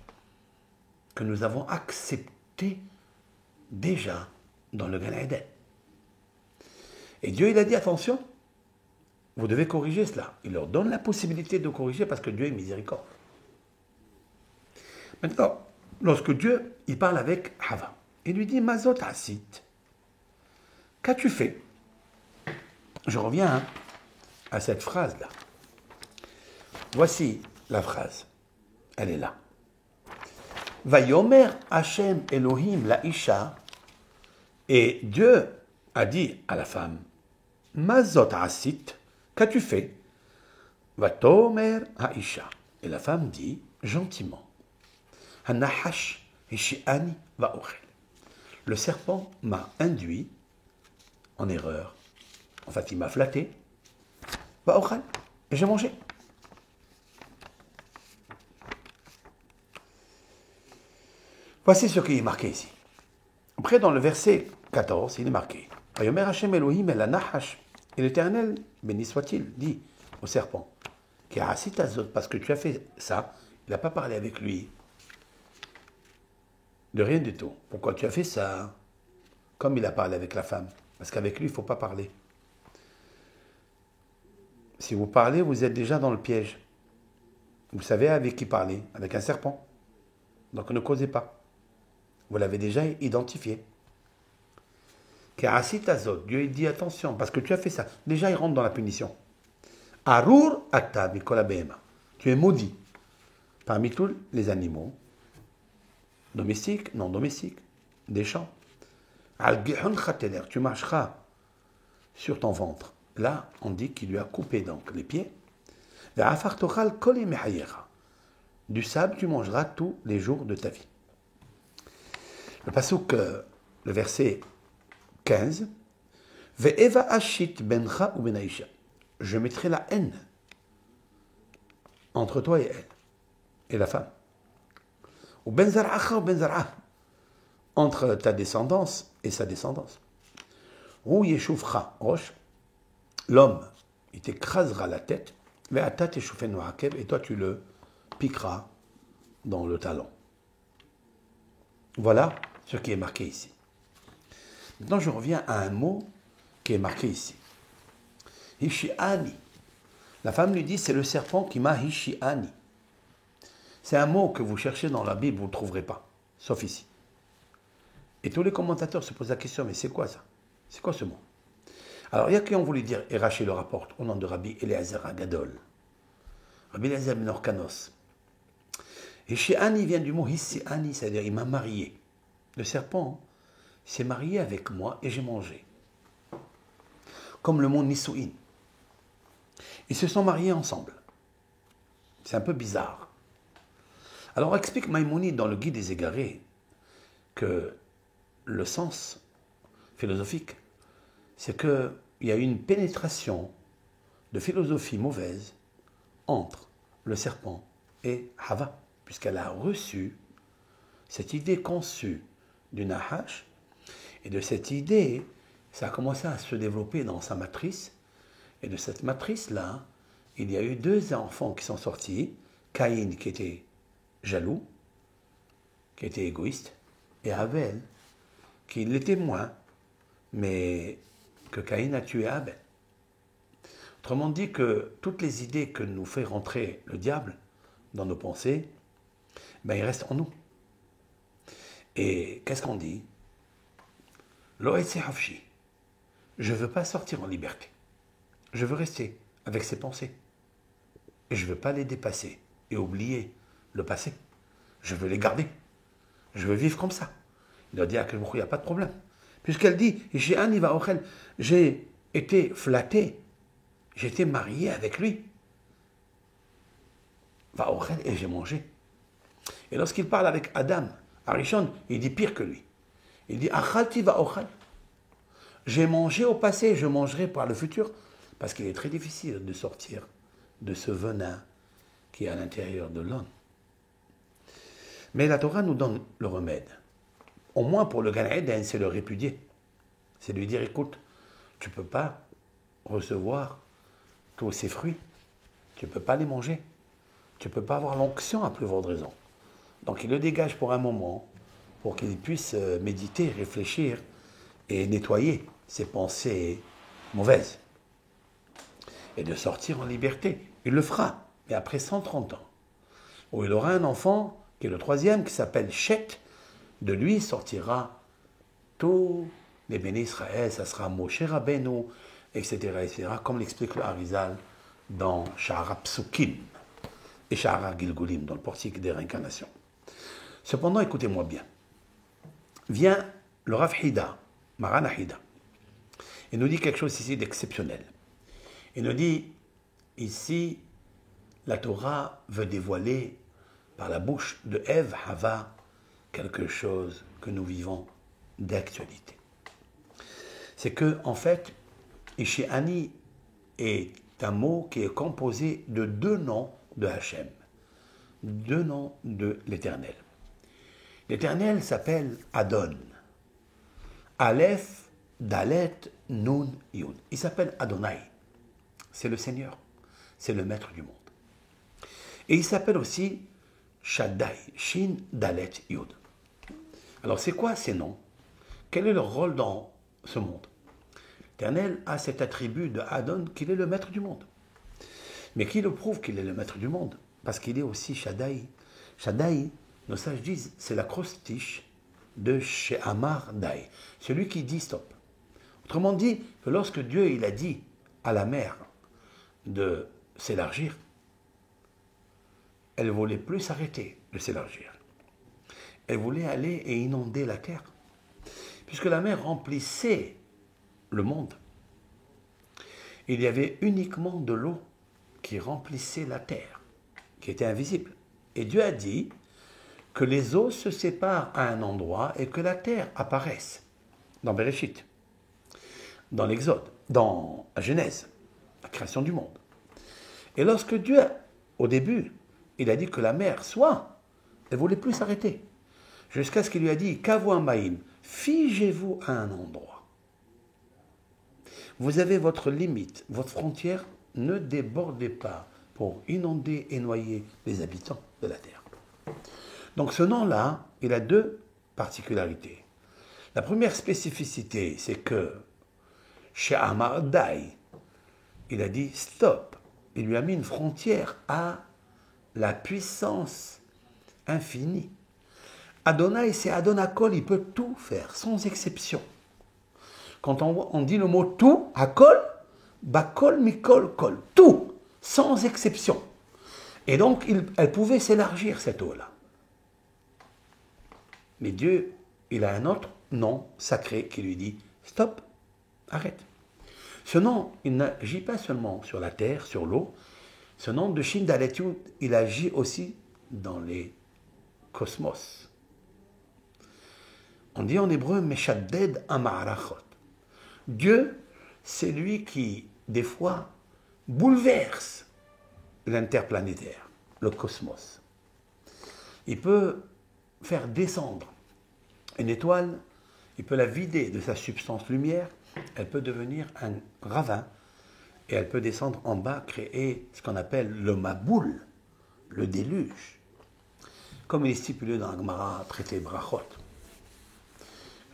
que nous avons accepté déjà dans le Gan Eden. Et Dieu, il a dit, attention, vous devez corriger cela. Il leur donne la possibilité de corriger parce que Dieu est miséricorde. Maintenant, lorsque Dieu, il parle avec Hava, il lui dit, Mazot Asit, qu'as-tu fait? Je reviens à cette phrase-là. Voici la phrase. Elle est là. Vayomer Hashem Elohim la Isha, et Dieu a dit à la femme, Mazot Asit, qu'as-tu fait? Vatomer Haisha. Et la femme dit, gentiment, Hanahash Hishiani Vaochel. Le serpent m'a induit en erreur. En fait, il m'a flatté. Vaochel. Et j'ai mangé. Voici ce qui est marqué ici. Après, dans le verset 14, il est marqué, Vayomer Hashem Elohim el Hanahash. Et l'Éternel, béni soit-il, dit au serpent, qui a assis ta zone, parce que tu as fait ça, il n'a pas parlé avec lui de rien du tout. Pourquoi tu as fait ça? Comme il a parlé avec la femme. Parce qu'avec lui, il ne faut pas parler. Si vous parlez, vous êtes déjà dans le piège. Vous savez avec qui parler? Avec un serpent. Donc ne causez pas. Vous l'avez déjà identifié. Dieu dit attention, parce que tu as fait ça. Déjà, il rentre dans la punition. Arur ata bikol habehema. Tu es maudit parmi tous les animaux, domestiques, non domestiques, des champs. Al gihun chateler, tu marcheras sur ton ventre. Là, on dit qu'il lui a coupé donc les pieds. Ve'afar tochal kol yemei hayecha. Du sable, tu mangeras tous les jours de ta vie. Le pasuk, le verset 15. Ve'eva ashit bencha ou benaisha. Je mettrai la haine entre toi et elle, et la femme. Ou ben zar'acha ou ben zar'ah. Entre ta descendance et sa descendance. Ou yeshuvcha roche. L'homme, il t'écrasera la tête. Ve'ata teshufenu hakev. Et toi, tu le piqueras dans le talon. Voilà ce qui est marqué ici. Maintenant, je reviens à un mot qui est marqué ici. Hishiani. La femme lui dit, c'est le serpent qui m'a hishiani. C'est un mot que vous cherchez dans la Bible, vous ne le trouverez pas, sauf ici. Et tous les commentateurs se posent la question, mais c'est quoi ça? C'est quoi ce mot? Alors, il y a qui ont voulu dire, et Rachid le rapporte, au nom de Rabbi Eliezer Agadol. Rabbi Eliezer ben Orkanos. Hishiani vient du mot hissiani, c'est-à-dire il m'a marié. Le serpent s'est marié avec moi et j'ai mangé. Comme le mot Nisuin. Ils se sont mariés ensemble. C'est un peu bizarre. Alors explique Maïmonide dans le Guide des Égarés que le sens philosophique, c'est qu'il y a eu une pénétration de philosophie mauvaise entre le serpent et Hava, puisqu'elle a reçu cette idée conçue du Nahash, et de cette idée, ça a commencé à se développer dans sa matrice, et de cette matrice-là, il y a eu deux enfants qui sont sortis, Caïn qui était jaloux, qui était égoïste, et Abel, qu'il l'était moins, mais que Caïn a tué Abel. Autrement dit que toutes les idées que nous fait rentrer le diable dans nos pensées, ils restent en nous. Et qu'est-ce qu'on dit? Loetzi Hafshi. Je ne veux pas sortir en liberté. Je veux rester avec ces pensées. Et je ne veux pas les dépasser et oublier le passé. Je veux les garder. Je veux vivre comme ça. Il a dit à quel moment il n'y a pas de problème. Puisqu'elle dit, j'ai été flatté, j'ai été marié avec lui. Et j'ai mangé. Et lorsqu'il parle avec Adam, Arishon, il dit pire que lui. Il dit, Achalti va'ochel. J'ai mangé au passé, je mangerai par le futur. Parce qu'il est très difficile de sortir de ce venin qui est à l'intérieur de l'homme. Mais la Torah nous donne le remède. Au moins pour le Gan Eden, c'est le répudier. C'est lui dire, écoute, tu ne peux pas recevoir tous ces fruits. Tu ne peux pas les manger. Tu ne peux pas avoir l'onction à plus forte raison. Donc il le dégage pour un moment, pour qu'il puisse méditer, réfléchir et nettoyer ses pensées mauvaises. Et de sortir en liberté. Il le fera, mais après 130 ans. Où il aura un enfant, qui est le troisième, qui s'appelle Chet. De lui sortira tous les bénis Israël, ça sera Moshe Rabbeinu, etc., comme l'explique le Harizal dans Sha'ara Psukim et Sha'ara Gilgulim, dans le portique des réincarnations. Cependant, écoutez-moi bien. Vient le Rav Hida, Maran Hida, et nous dit quelque chose ici d'exceptionnel. Il nous dit, ici, la Torah veut dévoiler par la bouche de Ève, Hava, quelque chose que nous vivons d'actualité. C'est que, en fait, Ishéani est un mot qui est composé de deux noms de Hachem, deux noms de l'Éternel. L'Éternel s'appelle Adon. Aleph, Dalet, Nun, Yud. Il s'appelle Adonai. C'est le Seigneur. C'est le Maître du monde. Et il s'appelle aussi Shaddai, Shin, Dalet, Yud. Alors c'est quoi ces noms? Quel est leur rôle dans ce monde? L'Éternel a cet attribut de Adon qu'il est le Maître du monde. Mais qui le prouve qu'il est le Maître du monde? Parce qu'il est aussi Shaddai. Shaddai, nos sages disent, c'est l'acrostiche de She'amar Dai, celui qui dit stop. Autrement dit, que lorsque Dieu il a dit à la mer de s'élargir, elle ne voulait plus s'arrêter de s'élargir. Elle voulait aller et inonder la terre. Puisque la mer remplissait le monde, il y avait uniquement de l'eau qui remplissait la terre, qui était invisible. Et Dieu a dit que les eaux se séparent à un endroit et que la terre apparaisse. Dans Bereshit, dans l'Exode, dans la Genèse, la création du monde. Et lorsque Dieu, au début, il a dit que la mer soit, elle ne voulait plus s'arrêter. Jusqu'à ce qu'il lui a dit, Kavu Amaim, figez-vous à un endroit. Vous avez votre limite, votre frontière, ne débordez pas pour inonder et noyer les habitants de la terre. Donc ce nom-là, il a deux particularités. La première spécificité, c'est que chez Amardai, il a dit stop. Il lui a mis une frontière à la puissance infinie. Adonai, c'est Adonakol, il peut tout faire, sans exception. Quand on dit le mot tout, Akol, Bakol, Mikol, Kol, tout, sans exception. Et donc, elle pouvait s'élargir, cette eau-là. Mais Dieu, il a un autre nom sacré qui lui dit stop, arrête. Ce nom, il n'agit pas seulement sur la terre, sur l'eau. Ce nom de Shin Dalet Yud, il agit aussi dans les cosmos. On dit en hébreu Meshadded Amarachot. Dieu, c'est lui qui, des fois, bouleverse l'interplanétaire, le cosmos. Il peut faire descendre une étoile, il peut la vider de sa substance lumière, elle peut devenir un ravin et elle peut descendre en bas, créer ce qu'on appelle le Maboul, le déluge, comme il est stipulé dans la Gemara traité Brachot.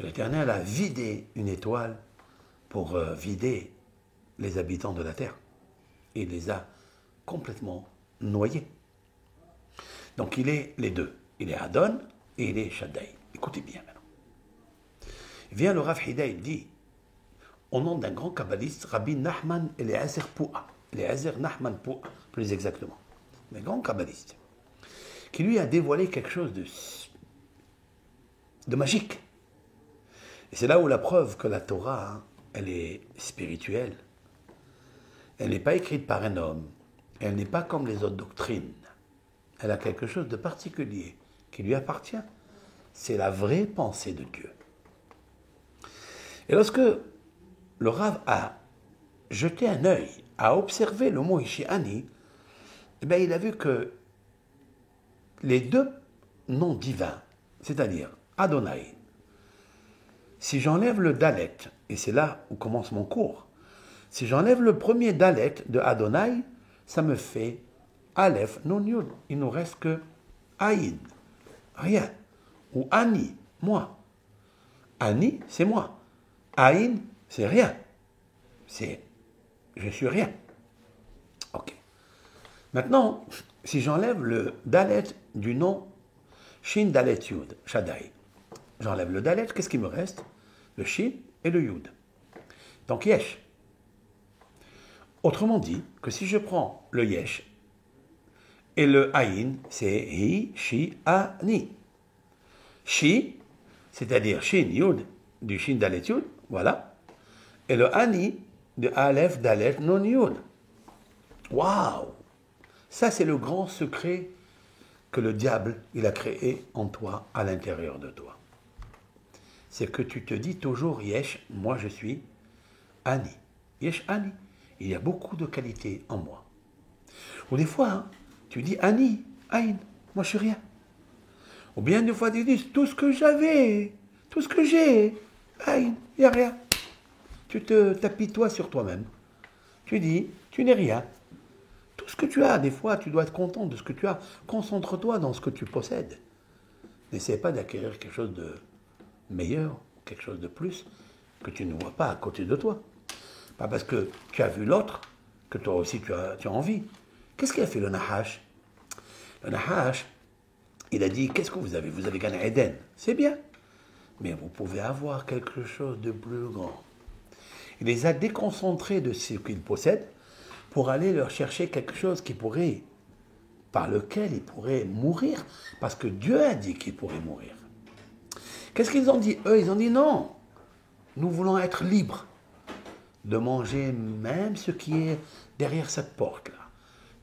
L'Éternel a vidé une étoile pour vider les habitants de la terre. Et il les a complètement noyés. Donc il est les deux. Il est Adon et il est Shaddai. Écoutez bien maintenant. Vient le Rav Hida, il dit, au nom d'un grand kabbaliste, Rabbi Nachman Eliezer Poua. Eliezer Nachman Poua, plus exactement. Un grand kabbaliste. Qui lui a dévoilé quelque chose de magique. Et c'est là où la preuve que la Torah, hein, elle est spirituelle. Elle n'est pas écrite par un homme. Elle n'est pas comme les autres doctrines. Elle a quelque chose de particulier qui lui appartient. C'est la vraie pensée de Dieu. Et lorsque le Rav a jeté un œil, a observé le mot Ishiani, eh bien, il a vu que les deux noms divins, c'est-à-dire Adonai, si j'enlève le Dalet, et c'est là où commence mon cours, si j'enlève le premier Dalet de Adonai, ça me fait Aleph, Nun, Yud. Il ne nous reste que Aïn, rien. Ou Ani, moi. Ani, c'est moi. Aïn, c'est rien. C'est je suis rien. Ok. Maintenant, si j'enlève le Dalet du nom Shin Dalet Yud, Shaddai, j'enlève le Dalet, qu'est-ce qui me reste? Le Shin et le Yud. Donc Yesh. Autrement dit, que si je prends le Yesh et le Aïn, c'est Hi, Shi, Ani. Shi, c'est-à-dire Shin, Yud, du Shin Dalet Yud, voilà. Et le Ani, de Aleph, Dalet, Nun, Yud. Waouh! Ça, c'est le grand secret que le diable, il a créé en toi, à l'intérieur de toi. C'est que tu te dis toujours, Yesh, moi je suis Ani. Yesh Ani. Il y a beaucoup de qualités en moi. Ou des fois, hein, tu dis Ani, Aïn, moi je suis rien. Ou bien des fois tu dis tout ce que j'avais, tout ce que j'ai, Aïn, il n'y a rien. Tu te t'apitoies sur toi-même. Tu dis, tu n'es rien. Tout ce que tu as, des fois, tu dois être content de ce que tu as. Concentre-toi dans ce que tu possèdes. N'essaie pas d'acquérir quelque chose de meilleur, quelque chose de plus, que tu ne vois pas à côté de toi. Pas parce que tu as vu l'autre, que toi aussi tu as envie. Qu'est-ce qu'il a fait le Nahash? Le Nahash, il a dit, qu'est-ce que vous avez? Vous avez gagné Eden. C'est bien. Mais vous pouvez avoir quelque chose de plus grand. Il les a déconcentrés de ce qu'ils possèdent pour aller leur chercher quelque chose qui pourrait, par lequel ils pourraient mourir, parce que Dieu a dit qu'ils pourraient mourir. Qu'est-ce qu'ils ont dit? Eux, ils ont dit non. Nous voulons être libres de manger même ce qui est derrière cette porte-là.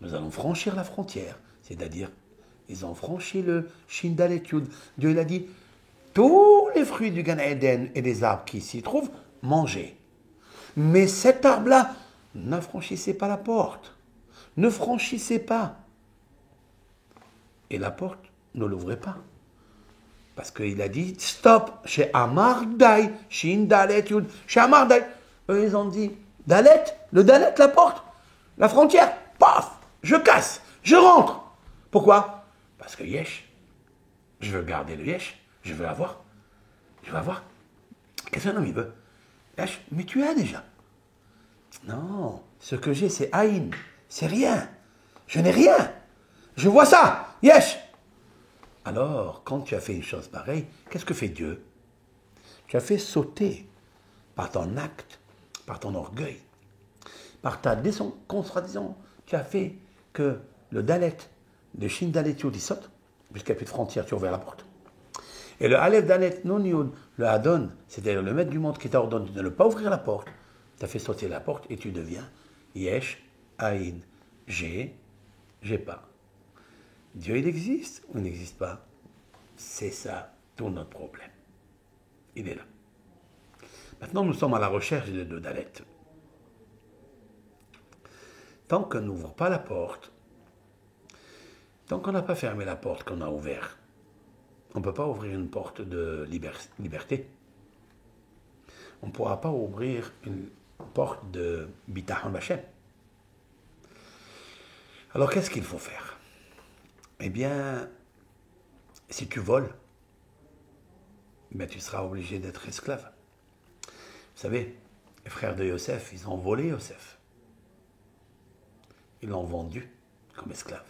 Nous allons franchir la frontière, c'est-à-dire, ils ont franchi le Shin Dalet Yud. Dieu il a dit, tous les fruits du Gan Eden et des arbres qui s'y trouvent, mangez. Mais cet arbre-là, ne franchissez pas la porte. Ne franchissez pas. Et la porte, ne l'ouvrez pas. Parce qu'il a dit, stop, chez Amar Dai, Shin Dalet Yud, chez Amar Dai. Eux, ils ont dit, Dalet, le Dalet, la porte, la frontière, paf, je casse, je rentre. Pourquoi? Parce que Yesh, je veux garder le Yesh, je veux avoir. Je veux avoir. Qu'est-ce qu'un homme il veut? Yesh, mais tu as déjà. Non, ce que j'ai, c'est Aïn, c'est rien. Je n'ai rien. Je vois ça, Yesh. Alors, quand tu as fait une chose pareille, qu'est-ce que fait Dieu? Tu as fait sauter par ton acte, par ton orgueil, par ta déconcentration, tu as fait que le Dalet, le Shin Dalet Yud, il saute, puisqu'il n'y a plus de frontière, tu ouvres la porte. Et le Aleph Dalet Nun Yud, le Adon, c'est-à-dire le maître du monde qui t'a ordonné de ne pas ouvrir la porte, tu as fait sauter la porte et tu deviens Yesh, Aïn, j'ai pas. Dieu, il existe ou il n'existe pas? C'est ça tout notre problème. Il est là. Maintenant, nous sommes à la recherche de deux Dalet. Tant qu'on n'ouvre pas la porte, tant qu'on n'a pas fermé la porte qu'on a ouverte, on ne peut pas ouvrir une porte de liberté. On ne pourra pas ouvrir une porte de Bitachon Bachem. Alors, qu'est-ce qu'il faut faire? Eh bien, si tu voles, ben tu seras obligé d'être esclave. Vous savez, les frères de Yosef, ils ont volé Yosef. Ils l'ont vendu comme esclave.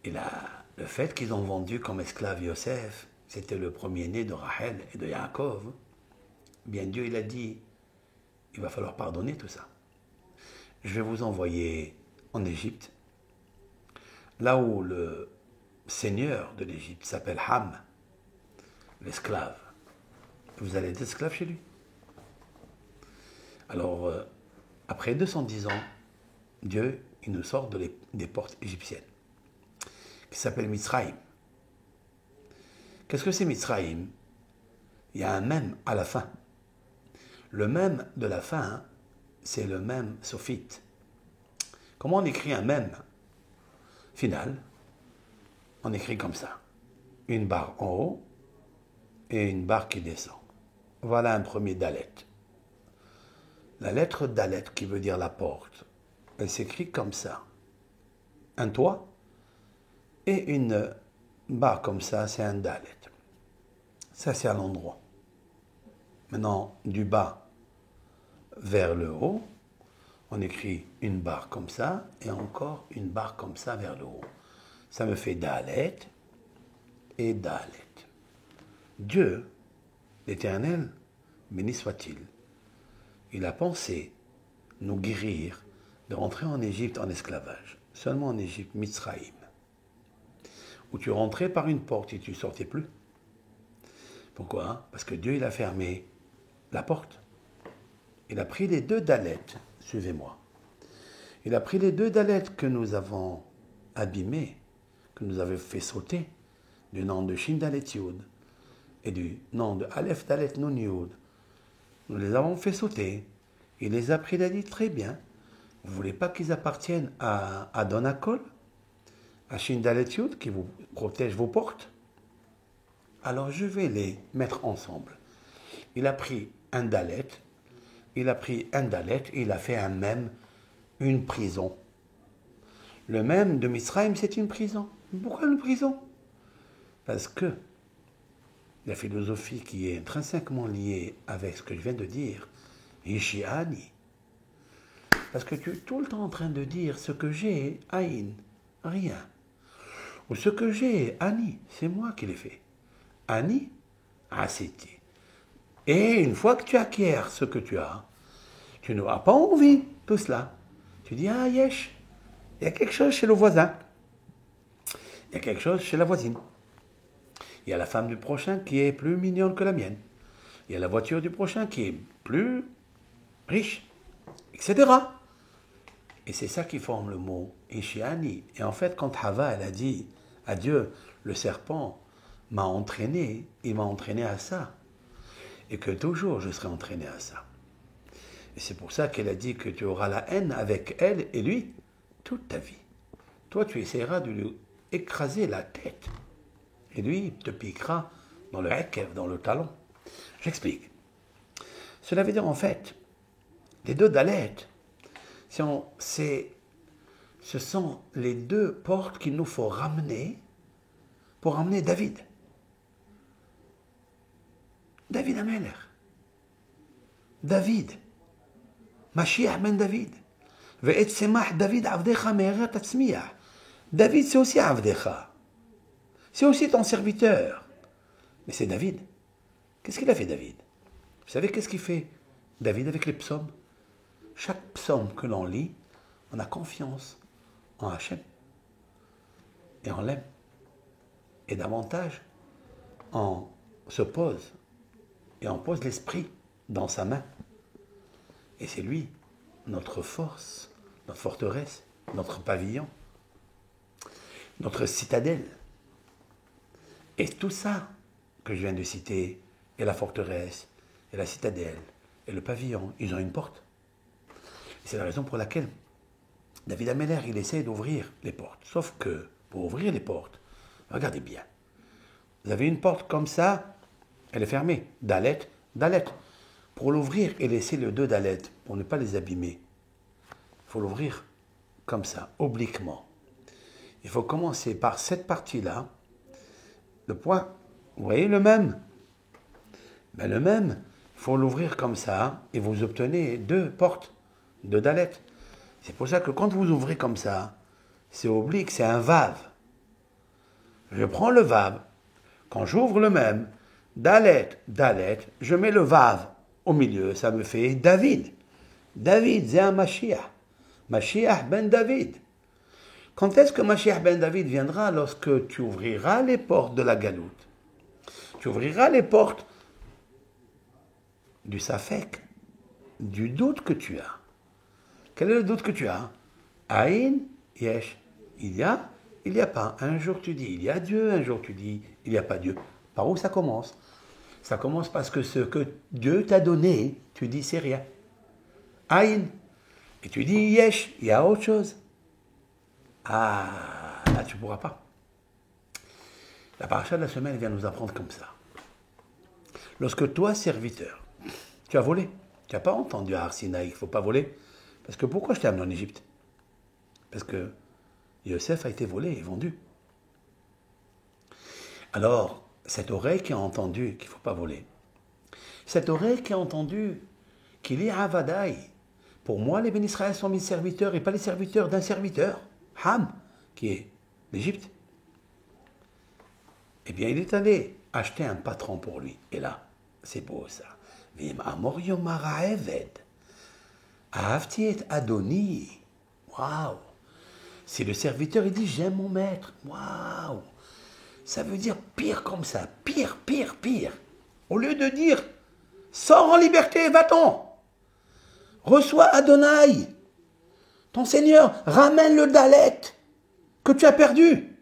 Et là, le fait qu'ils ont vendu comme esclave Yosef, c'était le premier-né de Rachel et de Yaakov. Bien Dieu, il a dit, il va falloir pardonner tout ça. Je vais vous envoyer en Égypte, là où le seigneur de l'Égypte s'appelle Ham, l'esclave. Vous allez être esclave chez lui. Alors, après 210 ans, Dieu, il nous sort des portes égyptiennes, qui s'appelle Mitzrayim. Qu'est-ce que c'est Mitzrayim? Il y a un même à la fin. Le même de la fin, c'est le même sophite. Comment on écrit un même final? On écrit comme ça. Une barre en haut et une barre qui descend. Voilà un premier dalet. La lettre dalet qui veut dire la porte, elle s'écrit comme ça. Un toit et une barre comme ça, c'est un dalet. Ça, c'est à l'endroit. Maintenant, du bas vers le haut, on écrit une barre comme ça et encore une barre comme ça vers le haut. Ça me fait dalet et dalet. Dieu, l'Éternel, béni soit-il, il a pensé nous guérir de rentrer en Égypte en esclavage. Seulement en Égypte, Mitzrayim, où tu rentrais par une porte et tu ne sortais plus. Pourquoi? Parce que Dieu, il a fermé la porte. Il a pris les deux dalettes, suivez-moi. Il a pris les deux dalettes que nous avons abîmées, que nous avons fait sauter, du nom de Shin Dalet Yud et du nom de Aleph Dalet Nun Yud. Nous les avons fait sauter. Il les a pris, il a dit très bien. Vous ne voulez pas qu'ils appartiennent à Adonakol, à Shin Dalet Yud, qui vous protège vos portes? Alors je vais les mettre ensemble. Il a pris un dalet, il a pris un dalet et il a fait un même, une prison. Le même de Mitzrayim, c'est une prison. Pourquoi une prison? Parce que la philosophie qui est intrinsèquement liée avec ce que je viens de dire, Ishiani. Parce que tu es tout le temps en train de dire ce que j'ai, Aïn, rien. Ou ce que j'ai, Ani, c'est moi qui l'ai fait. Ani, Asiti. Et une fois que tu acquiers ce que tu as, tu n'auras pas envie de tout cela. Tu dis, ah, yesh, il y a quelque chose chez le voisin. Il y a quelque chose chez la voisine. Il y a la femme du prochain qui est plus mignonne que la mienne. Il y a la voiture du prochain qui est plus riche, etc. Et c'est ça qui forme le mot Ishiani. Et en fait, quand Hava, elle a dit à Dieu, le serpent m'a entraîné, il m'a entraîné à ça. Et que toujours je serai entraîné à ça. Et c'est pour ça qu'elle a dit que tu auras la haine avec elle et lui toute ta vie. Toi, tu essaieras de lui écraser la tête. Et lui te piquera dans le hakev, dans le talon. J'explique. Cela veut dire en fait, les deux dalettes, ce sont les deux portes qu'il nous faut ramener pour ramener David. David Ameler. David. Mashiach ben David. Ve'et semach David avdecha me'eret atzmiach. David, c'est aussi avdecha. C'est aussi ton serviteur. Mais c'est David. Qu'est-ce qu'il a fait, David? Vous savez qu'est-ce qu'il fait, David, avec les psaumes? Chaque psaume que l'on lit, on a confiance en Hachem. Et on l'aime. Et davantage, on se pose. Et on pose l'esprit dans sa main. Et c'est lui, notre force, notre forteresse, notre pavillon, notre citadelle. Et tout ça que je viens de citer, et la forteresse, et la citadelle, et le pavillon, ils ont une porte. Et c'est la raison pour laquelle David Ameller, il essaie d'ouvrir les portes. Sauf que, pour ouvrir les portes, regardez bien. Vous avez une porte comme ça, elle est fermée. Dalet, dalet. Pour l'ouvrir et laisser les deux dalets, pour ne pas les abîmer, il faut l'ouvrir comme ça, obliquement. Il faut commencer par cette partie-là. Le point Vous voyez le même? Ben, le même, il faut l'ouvrir comme ça et vous obtenez 2 portes, 2 dalettes. C'est pour ça que quand vous ouvrez comme ça, c'est oblique, c'est un vav. Je prends le vav, quand j'ouvre le même, dalet, dalet, je mets le vav au milieu, ça me fait David. David, c'est un Mashiach. Mashiach ben David. Quand est-ce que Mashiach ben David viendra? Lorsque tu ouvriras les portes de la galoute. Tu ouvriras les portes du safek, du doute que tu as. Quel est le doute que tu as? Aïn, yesh. Il y a, il n'y a pas. Un jour tu dis il y a Dieu, un jour tu dis il n'y a pas Dieu. Par où ça commence? Ça commence parce que ce que Dieu t'a donné, tu dis c'est rien. Aïn. Et tu dis yesh, il y a autre chose. Ah, là tu ne pourras pas. La paracha de la semaine vient nous apprendre comme ça. Lorsque toi, serviteur, tu as volé, tu n'as pas entendu à Har Sinaï qu'il ne faut pas voler. Parce que pourquoi je t'ai amené en Égypte? Parce que Yosef a été volé et vendu. Alors, cette oreille qui a entendu qu'il ne faut pas voler, cette oreille qui a entendu qu'il est Avadaï, pour moi, les bénis Israël sont mes serviteurs et pas les serviteurs d'un serviteur, Ham, qui est l'Égypte. Eh bien, il est allé acheter un patron pour lui. Et là, c'est beau ça. Vim amor yomar ha'eved. Ahavti et Adoni. Waouh! Si le serviteur il dit j'aime mon maître, waouh! Ça veut dire pire comme ça, pire, pire, pire. Au lieu de dire sors en liberté, va-t'en. Reçois Adonai, ton Seigneur, ramène le dalet que tu as perdu.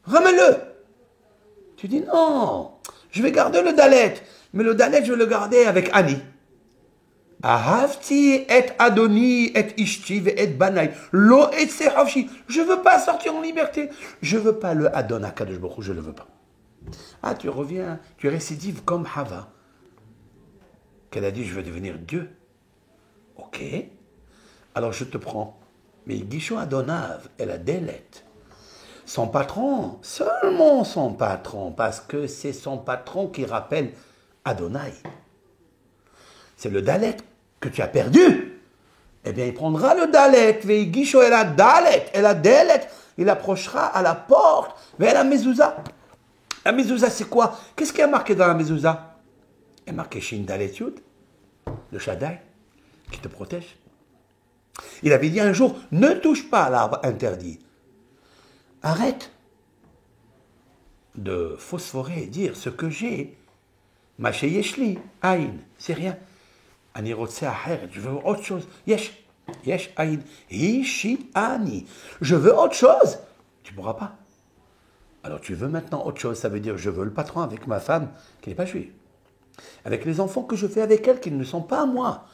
Ramène-le. Tu dis non, je vais garder le dalet, mais le dalet je vais le garder avec Annie. Ahavti et Adoni et Ishti et Banai. Lo et Sehafshi. Je ne veux pas sortir en liberté. Je ne veux pas le Adon Akadosh Baruch Hu, je ne le veux pas. Ah, tu reviens, tu récidives comme Hava, qu'elle a dit je veux devenir Dieu. Ok. Alors je te prends. Mais Guichon Adonav, elle a délette. Son patron, seulement son patron, parce que c'est son patron qui rappelle Adonai. C'est le dalet que tu as perdu. Eh bien, il prendra le dalet, Veigisho et la dalet, et la dalet, il approchera à la porte, vers la mezouza. La mezouza, c'est quoi? Qu'est-ce qui a marqué dans la mezouza? Il y a marqué Shin Dalet Yud, le Shaddai, qui te protège. Il avait dit un jour, ne touche pas à l'arbre interdit. Arrête de phosphorer et dire ce que j'ai. Maché Yeshli, Aïn, c'est rien. Je veux autre chose. Yesh, yesh, Aïn. Ishi, Ani. Je veux autre chose. Tu ne pourras pas. Alors tu veux maintenant autre chose. Ça veut dire je veux le patron avec ma femme qui n'est pas juive. Avec les enfants que je fais avec elle qui ne sont pas à moi.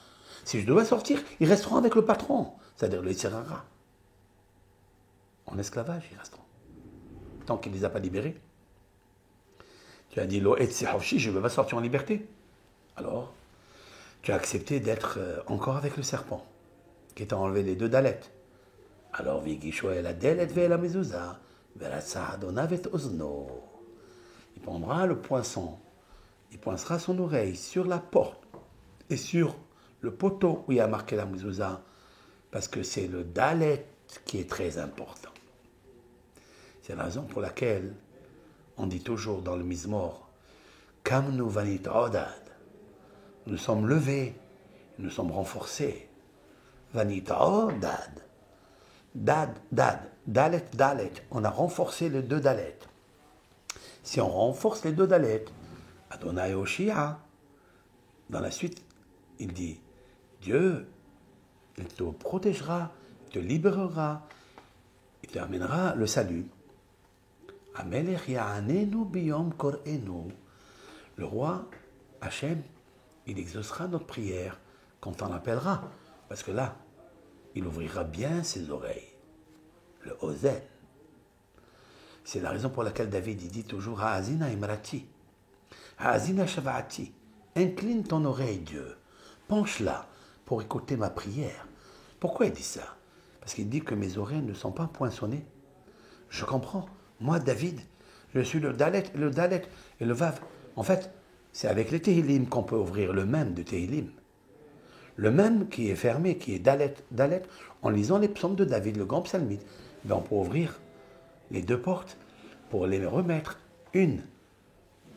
Si je dois sortir, ils resteront avec le patron. C'est-à-dire les Sirara. En esclavage, ils resteront. Tant qu'il ne les a pas libérés. Tu as dit, Lo et je ne veux pas sortir en liberté. Alors, tu as accepté d'être encore avec le serpent, qui t'a enlevé les 2 dalettes. Alors, Vigisho et la dalet ve la mezouza, la sahadonavet ozno. Il prendra le poinçon, il poincera son oreille sur la porte et sur le poteau où il y a marqué la mezouza, parce que c'est le dalet qui est très important. C'est la raison pour laquelle on dit toujours dans le Mizmor, Kamnu vanit odad. Nous sommes levés, nous sommes renforcés. Vanit odad. Dad, dad, dalet, dalet. On a renforcé les 2 dalets. Si on renforce les 2 dalets, Adonai Oshia, dans la suite, il dit, Dieu, il te protégera, il te libérera, il te amènera le salut. Le roi, Hachem, il exaucera notre prière quand on l'appellera. Parce que là, il ouvrira bien ses oreilles. Le Ozen. C'est la raison pour laquelle David il dit toujours Ha'azina imrati, Ha'azina shavati. Incline ton oreille, Dieu. Penche-la pour écouter ma prière. Pourquoi il dit ça? Parce qu'il dit que mes oreilles ne sont pas poinçonnées. Je comprends. Moi, David, Je suis le Dalet et le Vav. En fait, c'est avec les Tehillim qu'on peut ouvrir le même de Tehillim. Le même qui est fermé, qui est Dalet, en lisant les psaumes de David, le grand psalmiste, ben on peut ouvrir les deux portes pour les remettre une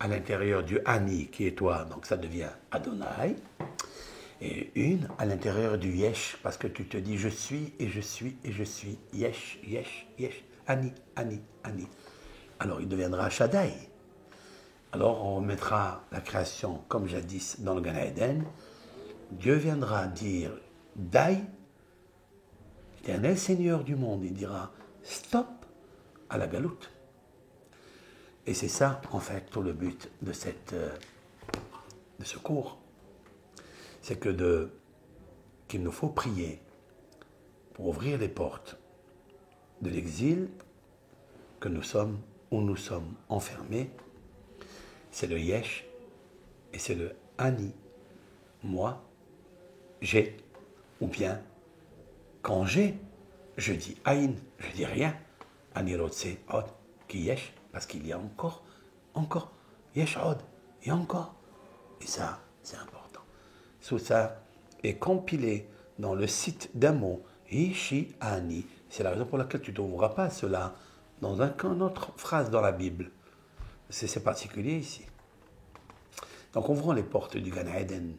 à l'intérieur du Ani qui est toi, donc ça devient Adonai, et une à l'intérieur du Yesh, parce que tu te dis je suis et je suis et je suis, Yesh, Yesh, Yesh, Ani, Ani, Ani. Alors il deviendra Shaddai. Alors on remettra la création comme jadis dans le Gan Eden. Dieu viendra dire Dai, éternel Seigneur du monde, il dira stop à la galoute. Et c'est ça, en fait, tout le but de ce cours. C'est qu'il nous faut prier pour ouvrir les portes de l'exil que nous sommes, où nous sommes enfermés. C'est le Yesh et c'est le Ani. Moi, j'ai, ou bien, quand j'ai, je dis Aïn, je dis rien. Ani Rotse Od, qui Yesh, parce qu'il y a encore, Yesh Od, et encore. Et ça, c'est important. Tout ça est compilé dans le site d'un mot, Ishi Ani. C'est la raison pour laquelle tu ne trouveras pas cela dans une autre phrase dans la Bible. C'est particulier ici. Donc ouvrons les portes du Gan Eden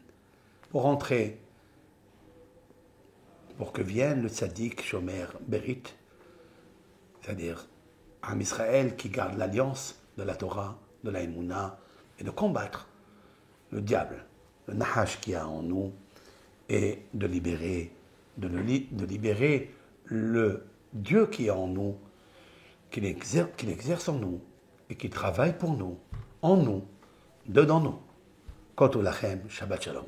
pour entrer, pour que vienne le tzaddik Shomer Berit, c'est-à-dire un Israël qui garde l'alliance de la Torah, de la Emouna, et de combattre le diable, le Nahash qu'il y a en nous, et de libérer le Dieu qui est en nous, qu'il exerce en nous, et qui travaille pour nous, en nous, dedans nous. Kotou lachem, Shabbat Shalom.